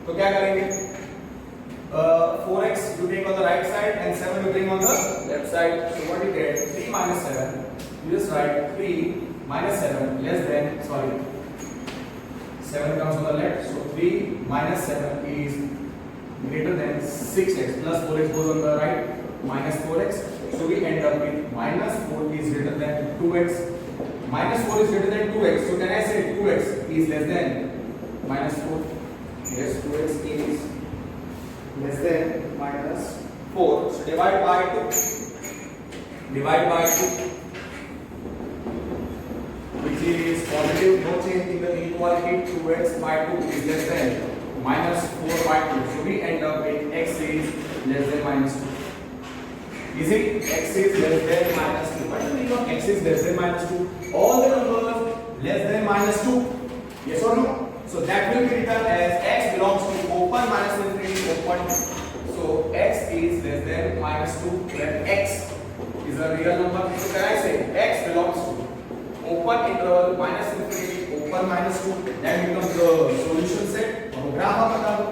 तो क्या करेंगे 4x you take on the right side and 7 you bring on the left side so what you get 3 minus 7 you just write 3 minus 7 less than 7 comes on the left so 3 minus 7 is greater than 6x plus 4x goes on the right minus 4x so we end up with minus 4 is greater than 2x minus 4 is greater than 2x so can I say 2x is less than minus 4 yes 2x is less than minus 4 so divide by 2 which is positive no change in the inequality 2x by 2 is less than minus 4 by 2 so we end up with x is less than minus 2 is it x is less than minus 2 what do you mean of x is less than minus 2 all the numbers less than minus 2 yes or no so that will be written as x belongs to open minus infinity open so x is less than minus 2 when x is a real number so can I say x belongs to open interval minus infinity open minus 2 that becomes the solution set और graph आप बता दो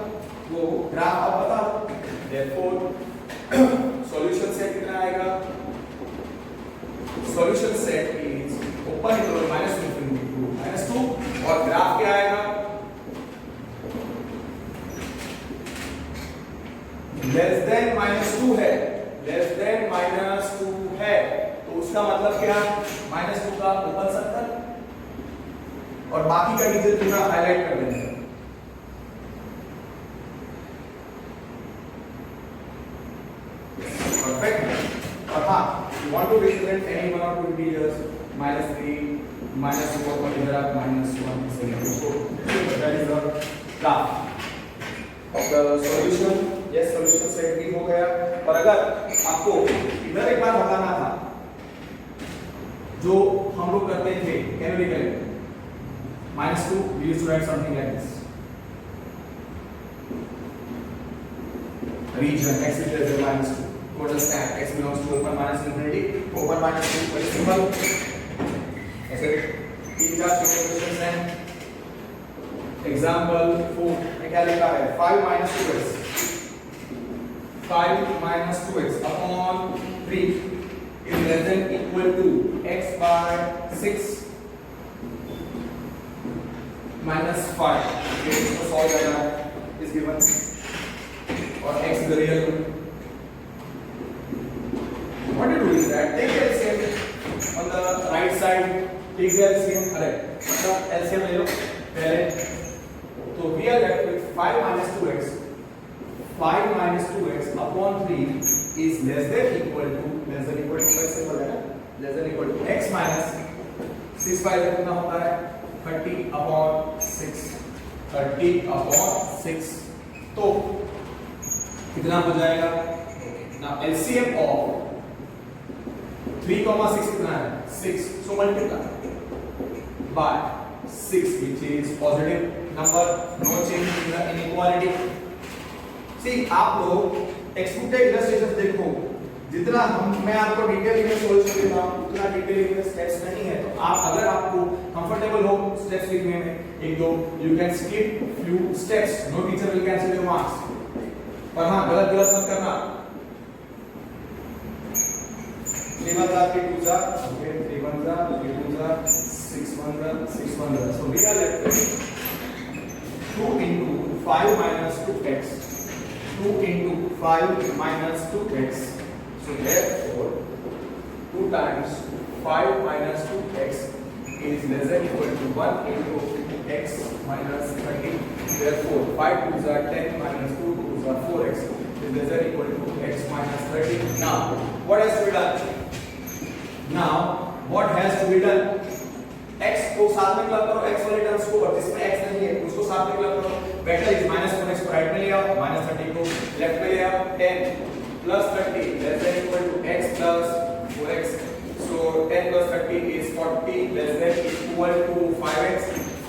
वो graph आप बता दो therefore solution set कितना आएगा solution set is open interval minus infinity to minus 2 और ग्राफ क्या आएगा लेस देन -2 है, लेस देन -2 है, तो उसका मतलब क्या, -2 का ओपन सर्कल और बाकी का डिजिट पूरा हाईलाइट कर देंगे। परफेक्ट। और हाँ, you want to represent any one or two integers, -3, -4 और इधर आप -1 से लेंगे, so that is the graph of the solution। yes, solution set भी हो गया। और अगर आपको इधर एक बार बताना था जो हम लोग करते थे कैनोनिकली, -2 we used to write something like this, region x is less than -2 to understand x belongs to open minus infinity, open minus 2 very simple। ऐसे 3-4 छोटे क्वेश्चंस हैं। एग्जांपल 4 में क्या लिखा है, 5 - 2x, 5 - 2x upon 3 is less than equal to x by 6 minus 5। ये इसको solve करना है, is given और x is the real number। What you do is that take the LCM on the right side, take the LCM, correct, मतलब LCM ले लो पहले, तो we are left with 5 - 2x, 5 - 2x upon 3 is less than equal to simple है ना, less than equal to x minus 6 5 कितना होता है 30 upon 6, 30 upon 6, तो कितना हो जाएगा। now LCM of 3, 6 कितना है 6, so multiply by 6 which is positive number, no change in the inequality। see आप लोग टेक्स्ट बुक के इलस्ट्रेशंस देखो, जितना मैं आपको डिटेल में सॉल्यूशन देता हूं उतना डिटेल में स्टेप्स नहीं है, तो आप अगर आपको कंफर्टेबल हो स्टेप्स लिखने में एक दो, you can skip few steps, no teacher will cancel your marks. पर हां गलत मत करना। 3 1 3 2 okay 3 1 3 2 6 1 6 1, so we are left with 2 into 5 minus 2x, 2 into 5 minus 2x, so therefore 2 times 5 minus 2x is less than equal to 1 into x minus 30, therefore 5 2s are 10 minus 2 2s are 4x is less than equal to x minus 30। now what has to be done, x को साथ में club करो, x वाले terms को, और जिसमें x नहीं है उसको साथ में क्लब करो, बेटर इज -4x को राइट में ले आओ, -30 को लेफ्ट में ले आओ, 10 plus 30 less than equal to x plus 4x, so 10 plus 30 is 40 less than equal to 5x,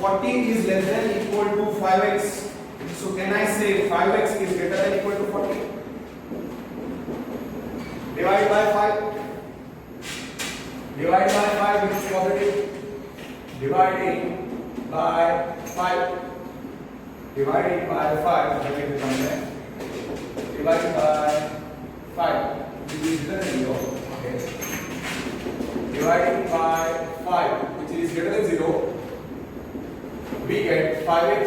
40 is less than equal to 5x, so can I say 5x is greater than equal to 40, divide by 5 which is positive, dividing by 5 divided by 5 divided by 5 which is greater than 0, okay, dividing by 5 which is greater than 0, we get 5x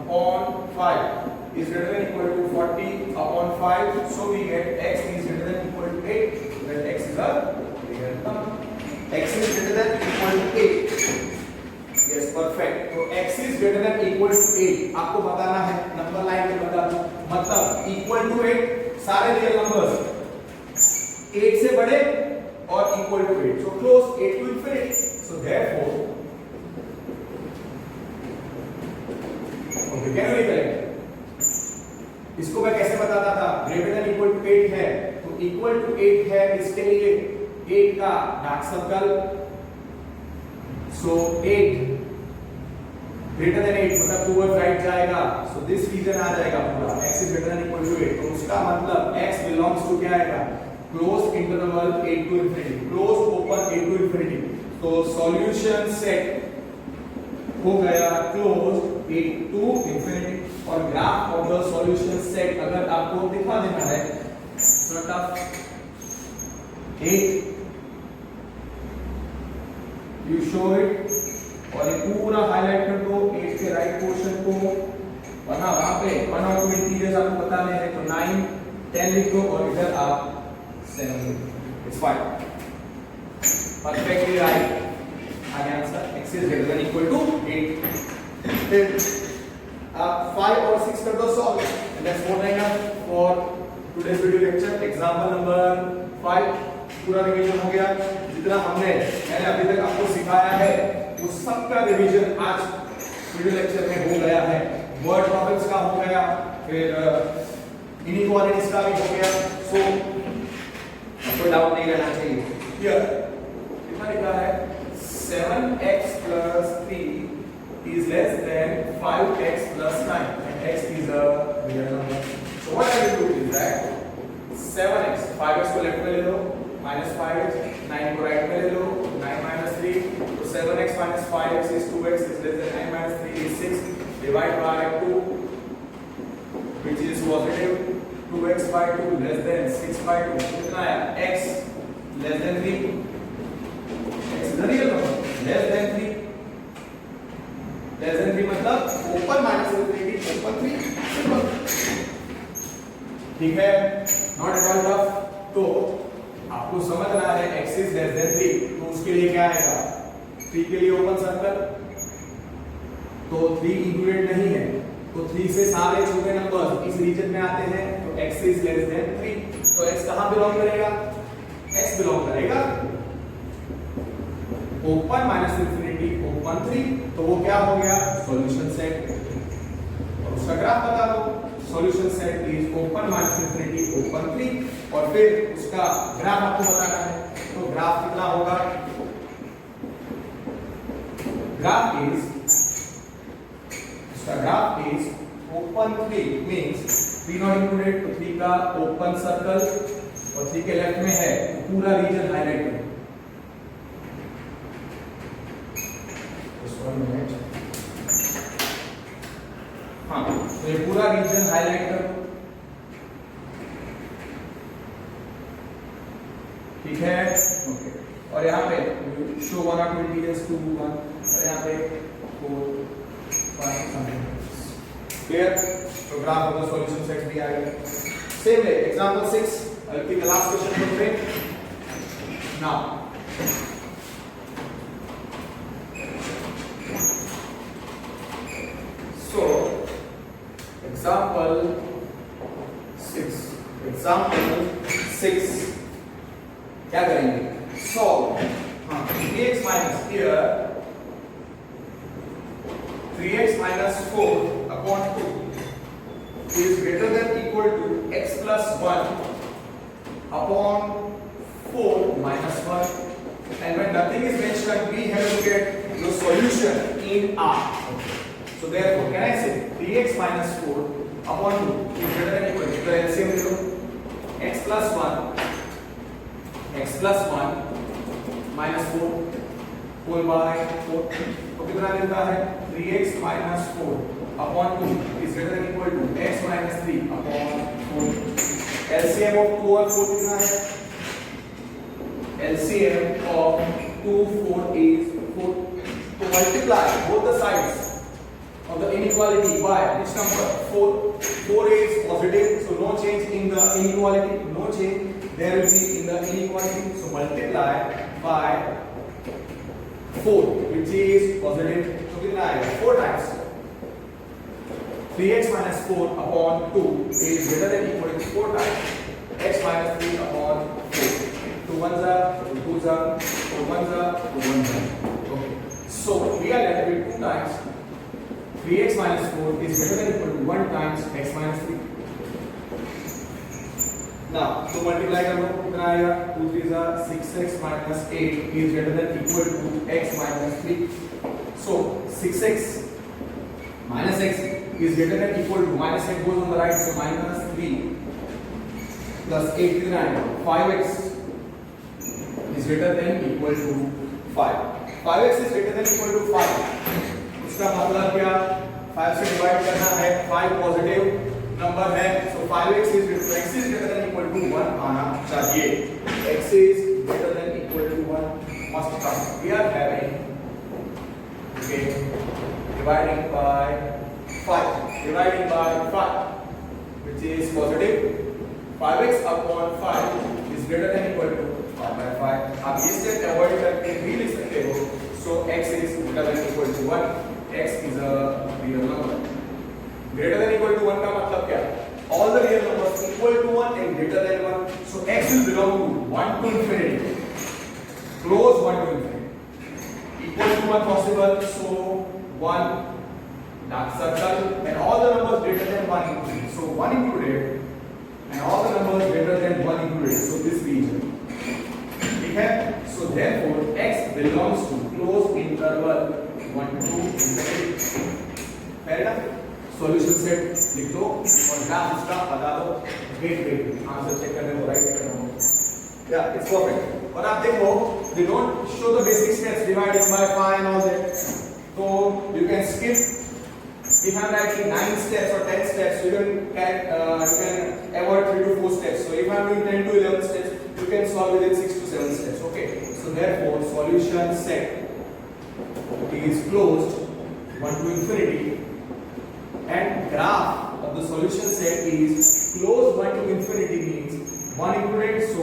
upon 5 is greater than equal to 40 upon 5, so we get x is greater than equal to 8, so that x is a real number, x is greater than equal to 8, yes perfect, तो x is greater than equal to 8 आपको बताना है, number line में बता दो, मतलब equal to 8 सारे real numbers 8 से बड़े और equal to 8, so close 8 to infinity, so therefore okay can we correct, इसको मैं कैसे बताता था, greater than equal to 8 है तो equal to 8 है, इसके लिए 8 का dark circle, so 8 greater than 8 मतलब towards right जाएगा, so this region आ जाएगा पूरा, x is greater than equal to 8, तो उसका मतलब x belongs to क्या आएगा, closed interval 8 to infinity, closed open 8 to infinity, तो solution set हो गया closed 8 to infinity, और graph of the solution set अगर आपको दिखा देना है sort of 8 you show it और ये पूरा हाईलाइट कर दो 8 के राइट पोर्शन को, वहां पे 1 और 2 इंटीजर्स आपको बताने हैं, तो 9 10 लिख दो और इधर आप 7 लिख दो, इट्स फाइन, परफेक्टली राइट। आगे answer x is greater than equal to 8। फिर आप 5 और 6 कर दो solve, and that's more than enough for today's video lecture. Example number 5 पूरा रिवीजन हो गया। जितना मैंने अभी तक आपको सिखाया है वो सबका रिवीजन आज वीडियो लेक्चर में हो गया है। वर्ड प्रॉब्लम्स का हो गया, फिर इनइक्वालिटीज का भी हो गया। सो कोई डाउट नहीं रहना चाहिए। हियर कितना लिखा है, 7x plus 3 is less than 5x plus 9 and x is a real number. So what I will do is that 7x, 5x को लेफ्ट में ले लो, minus 5x, 9 को राइट में ले लो, 9 minus 3, तो 7x minus 5x is 2x is less than 9 minus 3 is 6, divide by 2 which is positive, 2x by 2 less than 6 by 2, कितना आया, x less than 3, x is a real number, less than 3, less than 3 मतलब open minus infinity open 3, simple, ठीक है, not at all tough। तो आपको समझ रहा है x is less than 3, तो उसके लिए क्या आएगा, 3 के लिए ओपन सर्कल, तो 3 इंक्लूडेड नहीं है, तो 3 से सारे छोटे नंबर्स इस रीजन में आते हैं, तो x is less than 3, तो x कहां बिलोंग करेगा, x बिलोंग करेगा ओपन माइनस इंफिनिटी ओपन 3, तो वो क्या हो गया, सॉल्यूशन सेट, और उसका ग्राफ बता दो। Solution set is open minus infinity open 3, और फिर उसका ग्राफ आपको बताना है, तो ग्राफ कितना होगा, graph is open 3 means 3 not included, तो 3 का ओपन सर्कल और 3 के लेफ्ट में है, तो पूरा रीजन हाईलाइट करो। हाँ, तो ये पूरा रीजन हाईलाइट करो, ठीक है, ओके। और यहाँ पे शो 1 और 2 इंटीजर्स 2 1, और यहाँ पे 4 5 समथिंग, क्लियर। तो graph of the solution set भी आ गया। सेम है example 6, I think the last question for today. Now example 6 क्या करेंगे, सॉल्व। हाँ, 3x minus here 3x minus 4 upon 2 is greater than equal to x plus 1 upon 4 minus 1, and when nothing is mentioned we have to get the solution in R. So therefore can I say 3x minus 4 upon 2 is greater than equal to, the LCM ले लो, x plus 1 minus 4 whole by 4, तो कितना देता है, 3x minus 4 upon 2 is greater than equal to x minus 3 upon 4. LCM of 2 और 4 कितना है, LCM of 2 4 is 4, तो multiply both the sides of the inequality by which number, 4 is positive, so no change in the inequality, no change there will be in the inequality, so multiply by 4 which is positive, so कितना आएगा, 4 times 3x minus 4 upon 2 is greater than equal to 4 times x minus 3 upon 4, 2 1s are 2 2s are 2 1s are 2 1s are, okay, so we are left with 2 times 3x minus 4 is greater than equal to 1 times x minus 3. Now, to multiply कर लो कितना आएगा, 2 3s are 6x minus 8 is greater than equal to x minus 3. So 6x minus x is greater than equal to, minus 8 goes on the right, so minus 3 plus 8 कितना आएगा, 5x is greater than equal to 5. 5x is greater than equal to 5. इसका मतलब क्या, 5 से divide करना है, 5 positive number है, so 5x is greater than equal to 1 आना चाहिए, x is greater than equal to 1 must come. We are having, okay, dividing by 5 which is positive, 5x upon 5 is greater than equal to 5 by 5. आप ये step avoid करके भी लिख सकते हो. So x is greater than equal to 1. x is a real number. Greater than equal to 1 का मतलब क्या? All the real numbers equal to 1 and greater than 1. So x will belong to 1 to infinity. Close 1 to infinity. Equal to 1 possible. So 1 dark circle and all the numbers greater than 1 included. So 1 included and all the numbers greater than 1 included. So this region. ठीक है? So therefore x belongs to closed interval 1 to infinity. Fair enough? Solution set लिख दो और graph इसका बता दो. Wait answer check करने को राइट करना हो. Yeah, it's perfect. और आप देखो they don't show the basic steps dividing by pi and all that. So you can skip. If I'm writing 9 steps or 10 steps, you can avoid 3 to 4 steps. So if I'm doing 10 to 11 steps, you can solve within 6 to 7 steps. Okay. So therefore, solution set is closed 1 to infinity, and graph of the solution set is closed 1 to infinity means 1 included. So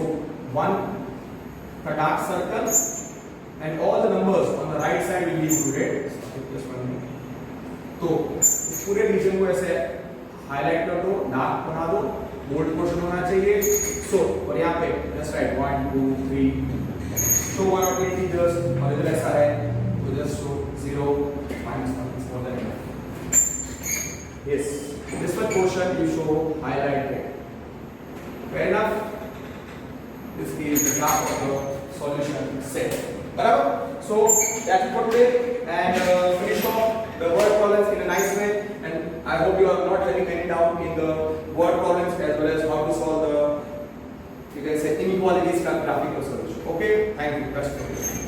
1 a dark circle, and all the numbers on the right side will be included. तो इस पूरे reason को ऐसे highlight कर दो, dark बना दो, bold portion होना चाहिए. सो और यहाँ पे जस्ट राइट 1 2 3 शो वन और 2 इंटीजर्स, और इधर ऐसा है तो just show 0 minus 1 is more than enough. Yes, this one portion you show highlighted. Fair enough? This is the graph of the solution set. बराबर? So that's it for today, and finish off the word problems in a nice way, and I hope you are not having any doubt in the word problems as well as how to solve the, you can say, inequalities from graphical solution. Okay, thank you. That's it.